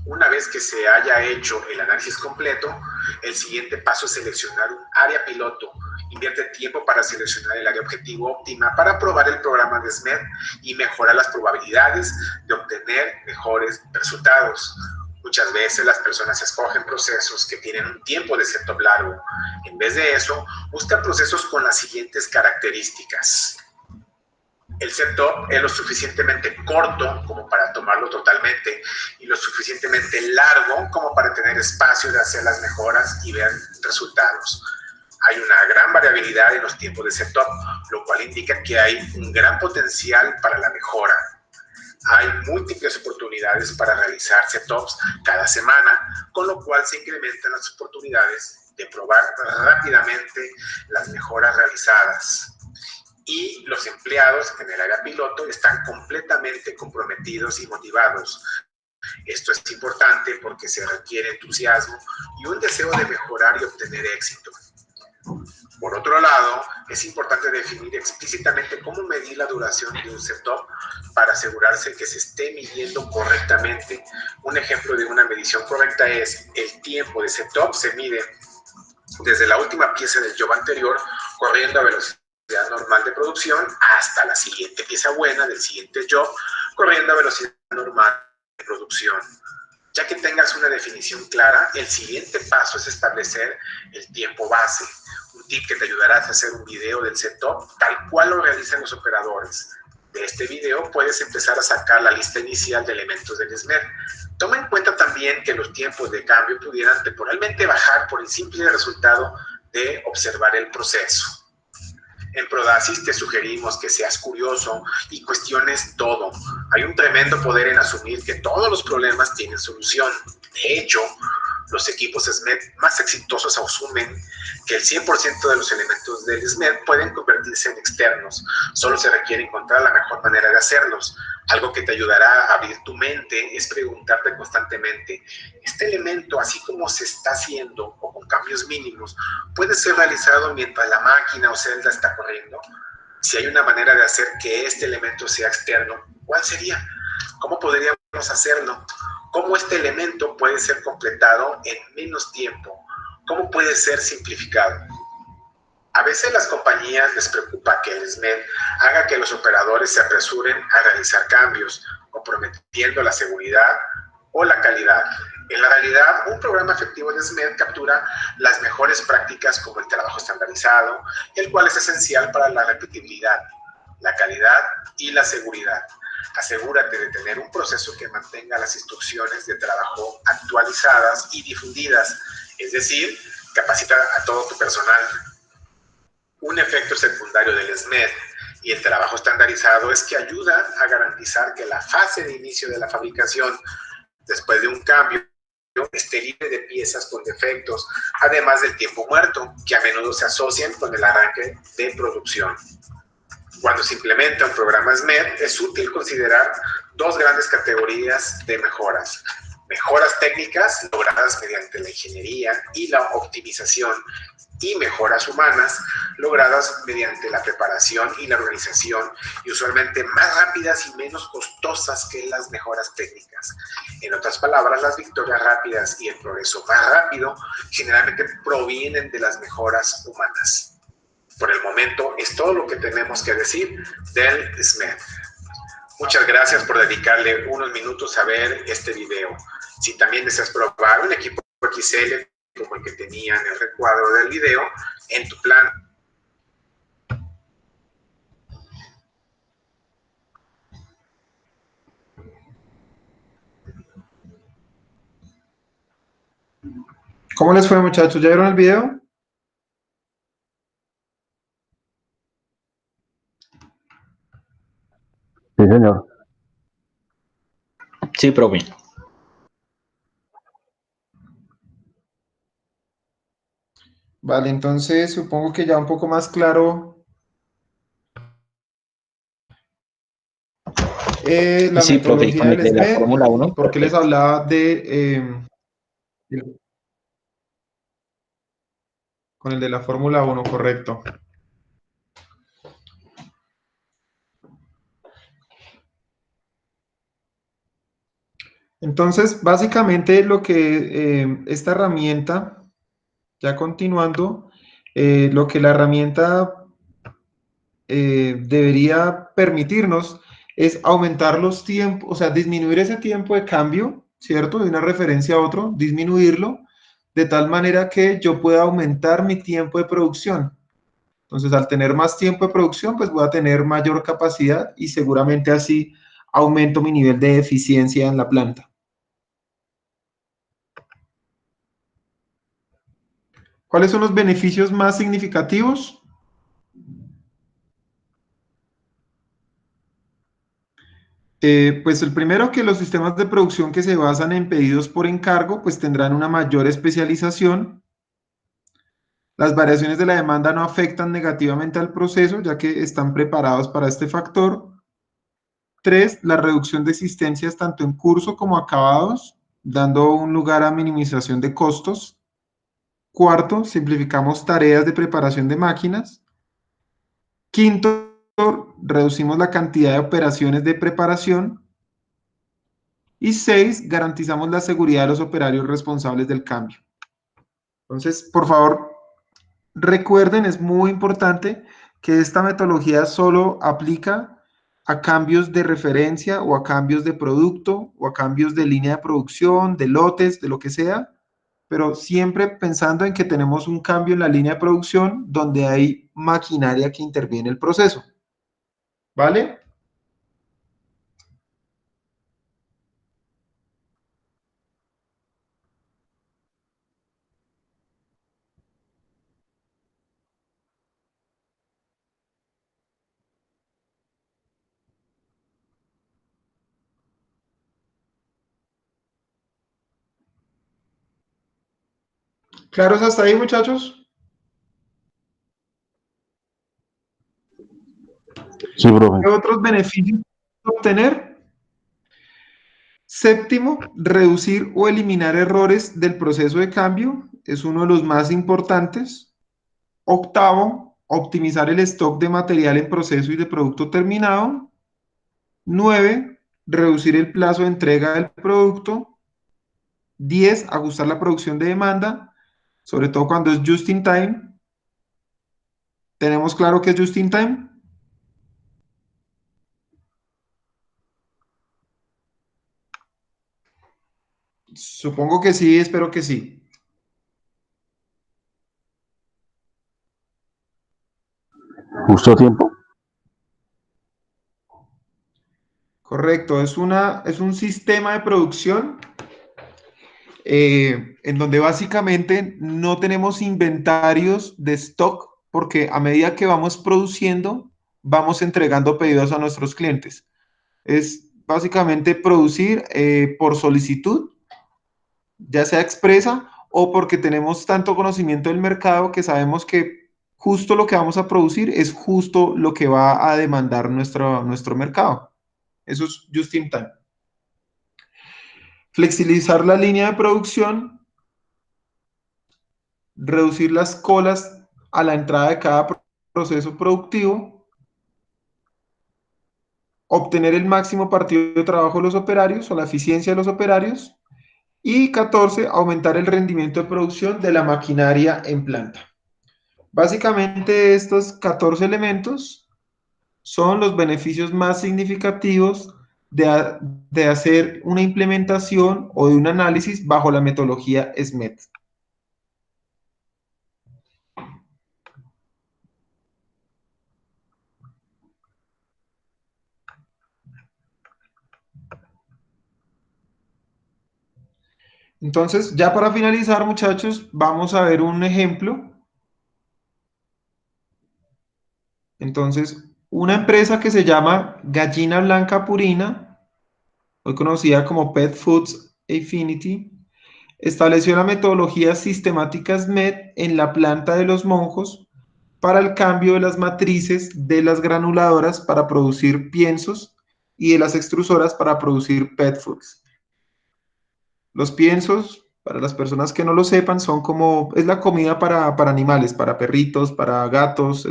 Speaker 6: Una vez que se haya hecho el análisis completo, el siguiente paso es seleccionar un área piloto. Invierte tiempo para seleccionar el área objetivo óptima para probar el programa de SMED y mejorar las probabilidades de obtener mejores resultados. Muchas veces las personas escogen procesos que tienen un tiempo de setup largo. En vez de eso, buscan procesos con las siguientes características. El setup es lo suficientemente corto como para tomarlo totalmente y lo suficientemente largo como para tener espacio de hacer las mejoras y ver resultados. Hay una gran variabilidad en los tiempos de setup, lo cual indica que hay un gran potencial para la mejora. Hay múltiples oportunidades para realizar setups cada semana, con lo cual se incrementan las oportunidades de probar rápidamente las mejoras realizadas. Y los empleados en el área piloto están completamente comprometidos y motivados. Esto es importante porque se requiere entusiasmo y un deseo de mejorar y obtener éxito. Por otro lado, es importante definir explícitamente cómo medir la duración de un setup para asegurarse que se esté midiendo correctamente. Un ejemplo de una medición correcta es el tiempo de setup se mide desde la última pieza del job anterior, corriendo a velocidad normal de producción hasta la siguiente pieza buena del siguiente job, corriendo a velocidad normal de producción. Ya que tengas una definición clara, el siguiente paso es establecer el tiempo base. Un tip que te ayudará a hacer un video del setup tal cual lo realizan los operadores. De este video puedes empezar a sacar la lista inicial de elementos del SMED. Toma en cuenta también que los tiempos de cambio pudieran temporalmente bajar por el simple resultado de observar el proceso. En Prodasis te sugerimos que seas curioso y cuestiones todo. Hay un tremendo poder en asumir que todos los problemas tienen solución. De hecho, los equipos SMED más exitosos asumen que el 100% de los elementos del SMED pueden convertirse en externos. Solo se requiere encontrar la mejor manera de hacerlos. Algo que te ayudará a abrir tu mente es preguntarte constantemente, ¿este elemento, así como se está haciendo o con cambios mínimos, puede ser realizado mientras la máquina o celda está corriendo? Si hay una manera de hacer que este elemento sea externo, ¿cuál sería? ¿Cómo podríamos hacerlo? ¿Cómo este elemento puede ser completado en menos tiempo? ¿Cómo puede ser simplificado? A veces a las compañías les preocupa que el SMED haga que los operadores se apresuren a realizar cambios, comprometiendo la seguridad o la calidad. En la realidad, un programa efectivo de SMED captura las mejores prácticas como el trabajo estandarizado, el cual es esencial para la repetibilidad, la calidad y la seguridad. Asegúrate de tener un proceso que mantenga las instrucciones de trabajo actualizadas y difundidas, es decir, capacita a todo tu personal. Un efecto secundario del SMED y el trabajo estandarizado es que ayuda a garantizar que la fase de inicio de la fabricación, después de un cambio, esté libre de piezas con defectos, además del tiempo muerto, que a menudo se asocian con el arranque de producción. Cuando se implementa un programa SMED, es útil considerar dos grandes categorías de mejoras. Mejoras técnicas logradas mediante la ingeniería y la optimización, y mejoras humanas logradas mediante la preparación y la organización, y usualmente más rápidas y menos costosas que las mejoras técnicas. En otras palabras, las victorias rápidas y el progreso más rápido generalmente provienen de las mejoras humanas. Por el momento es todo lo que tenemos que decir del SMED. Muchas gracias por dedicarle unos minutos a ver este video. Si también deseas probar un equipo XL como el que tenía en el recuadro del video, en tu plan.
Speaker 1: ¿Cómo les fue, muchachos? ¿Ya vieron el video?
Speaker 2: Sí, señor.
Speaker 3: Sí, profe.
Speaker 1: Vale, entonces supongo que ya un poco más claro la
Speaker 3: Sí, profe, y
Speaker 1: metodología
Speaker 3: con el
Speaker 1: del
Speaker 3: de la
Speaker 1: SMED,
Speaker 3: Fórmula 1,
Speaker 1: porque les
Speaker 3: perfecto.
Speaker 1: hablaba con el de la Fórmula 1, correcto. Entonces, básicamente lo que esta herramienta, ya continuando, lo que la herramienta debería permitirnos es aumentar los tiempos, o sea, disminuir ese tiempo de cambio, ¿cierto? De una referencia a otro, disminuirlo, de tal manera que yo pueda aumentar mi tiempo de producción. Entonces, al tener más tiempo de producción, pues voy a tener mayor capacidad y seguramente así aumento mi nivel de eficiencia en la planta. ¿Cuáles son los beneficios más significativos? Pues el primero, que los sistemas de producción que se basan en pedidos por encargo, pues tendrán una mayor especialización. Las variaciones de la demanda no afectan negativamente al proceso, ya que están preparados para este factor. 3, la reducción de existencias tanto en curso como acabados, dando un lugar a minimización de costos. Cuarto, simplificamos tareas de preparación de máquinas. Quinto, reducimos la cantidad de operaciones de preparación. Y 6, garantizamos la seguridad de los operarios responsables del cambio. Entonces, por favor, recuerden, es muy importante que esta metodología solo aplica a cambios de referencia o a cambios de producto o a cambios de línea de producción, de lotes, de lo que sea, pero siempre pensando en que tenemos un cambio en la línea de producción donde hay maquinaria que interviene en el proceso. ¿Vale? ¿Claros hasta ahí, muchachos?
Speaker 2: Sí, profe.
Speaker 1: ¿Qué otros beneficios obtener? Séptimo, reducir o eliminar errores del proceso de cambio. Es uno de los más importantes. Octavo, optimizar el stock de material en proceso y de producto terminado. 9, reducir el plazo de entrega del producto. 10, ajustar la producción de demanda, sobre todo cuando es just in time. ¿Tenemos claro qué es just in time? Supongo que sí, espero que sí.
Speaker 2: Justo a tiempo.
Speaker 1: Correcto, es un sistema de producción en donde básicamente no tenemos inventarios de stock porque a medida que vamos produciendo, vamos entregando pedidos a nuestros clientes. Es básicamente producir por solicitud, ya sea expresa o porque tenemos tanto conocimiento del mercado que sabemos que justo lo que vamos a producir es justo lo que va a demandar nuestro mercado. Eso es just in time. Flexibilizar la línea de producción, reducir las colas a la entrada de cada proceso productivo, obtener el máximo partido de trabajo de los operarios o la eficiencia de los operarios y 14, aumentar el rendimiento de producción de la maquinaria en planta. Básicamente estos 14 elementos son los beneficios más significativos de hacer una implementación o de un análisis bajo la metodología SMET. Entonces, ya para finalizar, muchachos, vamos a ver un ejemplo. Entonces, una empresa que se llama Gallina Blanca Purina, hoy conocida como Pet Foods Affinity, estableció la metodología sistemática SMET en la planta de Los Monjos para el cambio de las matrices de las granuladoras para producir piensos y de las extrusoras para producir pet foods. Los piensos, para las personas que no lo sepan, es la comida para animales, para perritos, para gatos,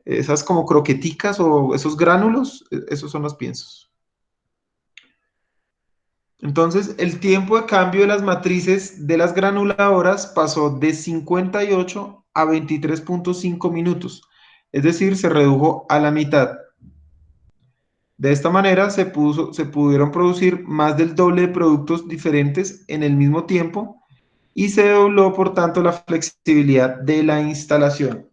Speaker 1: esas como croqueticas o esos gránulos, esos son los piensos. Entonces, el tiempo de cambio de las matrices de las granuladoras pasó de 58 a 23.5 minutos, es decir, se redujo a la mitad. De esta manera se pudieron producir más del doble de productos diferentes en el mismo tiempo y se dobló, por tanto, la flexibilidad de la instalación.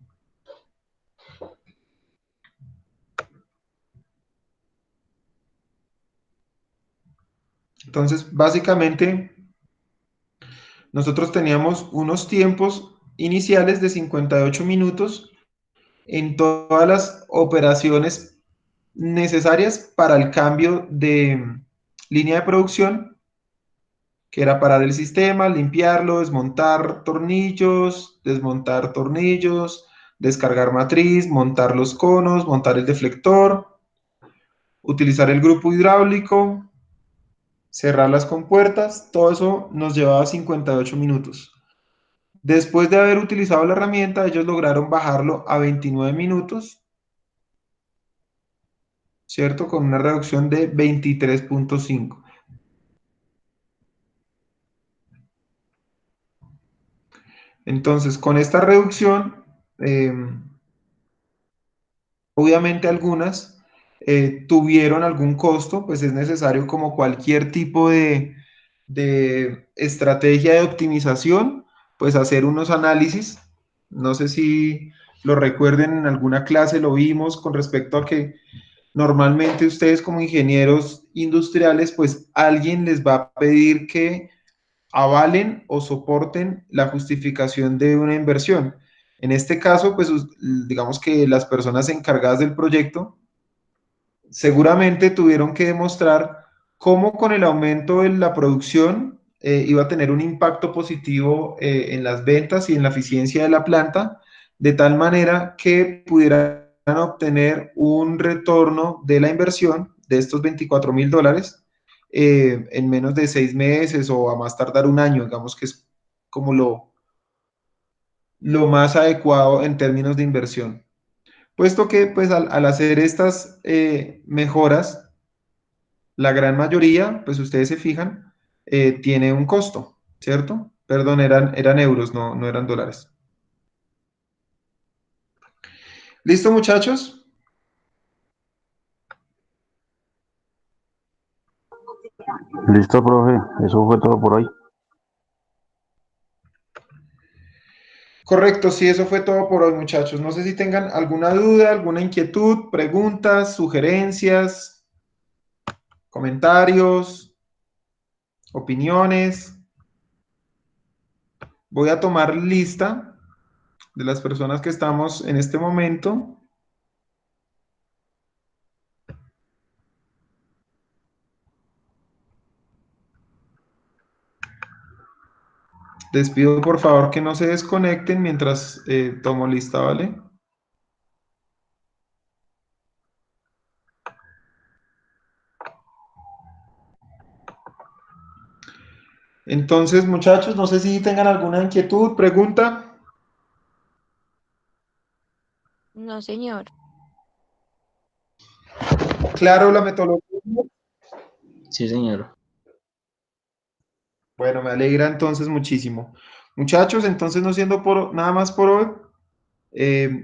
Speaker 1: Entonces, básicamente, nosotros teníamos unos tiempos iniciales de 58 minutos en todas las operaciones necesarias para el cambio de línea de producción, que era parar el sistema, limpiarlo, desmontar tornillos, descargar matriz, montar los conos, montar el deflector, utilizar el grupo hidráulico, cerrar las compuertas, todo eso nos llevaba 58 minutos. Después de haber utilizado la herramienta, ellos lograron bajarlo a 29 minutos, ¿cierto? Con una reducción de 23.5. Entonces, con esta reducción, obviamente algunas tuvieron algún costo, pues es necesario como cualquier tipo de estrategia de optimización, pues hacer unos análisis. No sé si lo recuerden, en alguna clase lo vimos con respecto a que normalmente ustedes como ingenieros industriales, pues alguien les va a pedir que avalen o soporten la justificación de una inversión. En este caso, pues digamos que las personas encargadas del proyecto seguramente tuvieron que demostrar cómo con el aumento de la producción iba a tener un impacto positivo en las ventas y en la eficiencia de la planta, de tal manera que pudieran obtener un retorno de la inversión de estos $24,000 en menos de 6 meses o a más tardar un año, digamos que es como lo más adecuado en términos de inversión. Puesto que pues al hacer estas mejoras, la gran mayoría, pues ustedes se fijan, tiene un costo, ¿cierto? Perdón, eran euros, no eran dólares. ¿Listo, muchachos?
Speaker 2: Listo, profe. Eso fue todo por hoy.
Speaker 1: Correcto, sí, eso fue todo por hoy, muchachos. No sé si tengan alguna duda, alguna inquietud, preguntas, sugerencias, comentarios, opiniones. Voy a tomar lista de las personas que estamos en este momento. Les pido por favor que no se desconecten mientras tomo lista, ¿vale? Entonces, muchachos, no sé si tengan alguna inquietud, pregunta.
Speaker 8: No, señor.
Speaker 1: Claro, la metodología.
Speaker 3: Sí, señor.
Speaker 1: Bueno, me alegra entonces muchísimo. Muchachos, entonces no siendo nada más por hoy,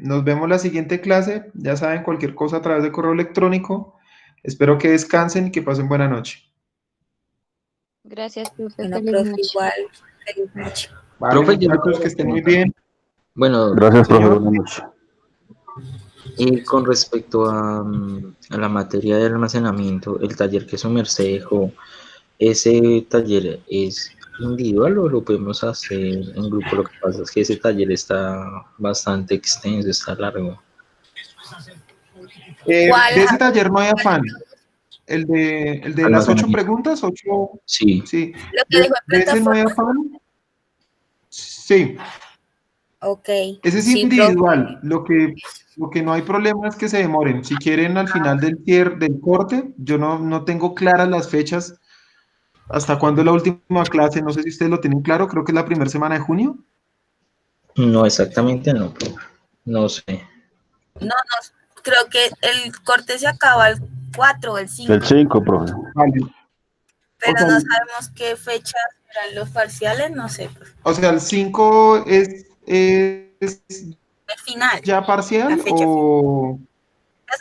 Speaker 1: nos vemos la siguiente clase. Ya saben, cualquier cosa a través de correo electrónico. Espero que descansen y que pasen buena noche.
Speaker 8: Gracias, profe.
Speaker 5: Bueno,
Speaker 8: Feliz
Speaker 5: profe,
Speaker 8: noche.
Speaker 5: igual, feliz noche.
Speaker 1: Vale,
Speaker 3: Profe, yo le
Speaker 1: muchachos, que estén muy bien.
Speaker 3: Bueno,
Speaker 2: Gracias, profe.
Speaker 1: Señor.
Speaker 2: Buenas noches.
Speaker 3: y con respecto a la materia de almacenamiento, el taller que su merced dejó, ¿ese taller es individual o lo podemos hacer en grupo? Lo que pasa es que ese taller está bastante extenso, está largo.
Speaker 5: ¿Cuál?
Speaker 1: De ese taller no hay afán. El de las 8
Speaker 3: Almacenamiento.
Speaker 1: preguntas, 8,
Speaker 3: Sí.
Speaker 1: sí.
Speaker 5: Lo que dijo en
Speaker 1: De ese no hay
Speaker 5: plataforma.
Speaker 1: afán. Sí,
Speaker 5: Ok.
Speaker 1: ese es
Speaker 5: Sí, profe.
Speaker 1: individual. Lo que no hay problema es que se demoren. Si quieren al final del corte, yo no tengo claras las fechas hasta cuándo es la última clase. No sé si ustedes lo tienen claro, creo que es la primera semana de junio.
Speaker 3: No, exactamente no, profe. No sé.
Speaker 5: No, creo que el corte se acaba el 4 o el 5,
Speaker 2: El 5, profe.
Speaker 1: Vale.
Speaker 5: pero
Speaker 1: O sea,
Speaker 5: no sabemos qué fechas serán los parciales, no sé, profe.
Speaker 1: o sea, el 5 es
Speaker 5: El final,
Speaker 1: ya
Speaker 5: la
Speaker 1: parcial
Speaker 5: fecha final.
Speaker 1: o...
Speaker 5: Ya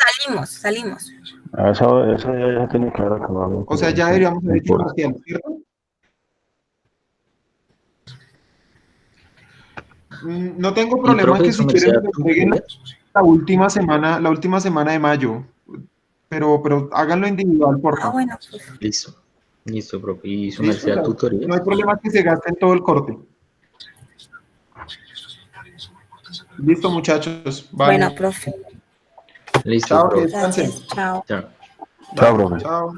Speaker 5: salimos.
Speaker 2: Esa ya tiene que haber acabado.
Speaker 1: O sea, ya
Speaker 2: Sí,
Speaker 1: deberíamos
Speaker 2: no
Speaker 1: haber hecho
Speaker 2: importa.
Speaker 1: parcial, ¿cierto? No tengo
Speaker 3: Y
Speaker 1: problema en
Speaker 3: profe,
Speaker 1: que
Speaker 3: su
Speaker 1: si
Speaker 3: merced
Speaker 1: quieren
Speaker 3: da
Speaker 1: me lo entreguen
Speaker 3: tutoría.
Speaker 1: la última semana de mayo, pero háganlo individual,
Speaker 5: Ah,
Speaker 1: porfa.
Speaker 5: bueno, pues.
Speaker 3: Listo. Listo, profe. ¿Y su
Speaker 1: ¿Listo?
Speaker 3: merced
Speaker 1: O
Speaker 3: da
Speaker 1: sea,
Speaker 3: tutoría?
Speaker 1: no hay problema que se gasten todo el corte. Listo, muchachos.
Speaker 5: Bueno,
Speaker 1: Vale.
Speaker 5: profe.
Speaker 3: Listo,
Speaker 1: Chao, que
Speaker 3: profe.
Speaker 1: descansen.
Speaker 5: Gracias, chao.
Speaker 3: Chao.
Speaker 2: Chao,
Speaker 1: Vale,
Speaker 2: profe.
Speaker 1: chao.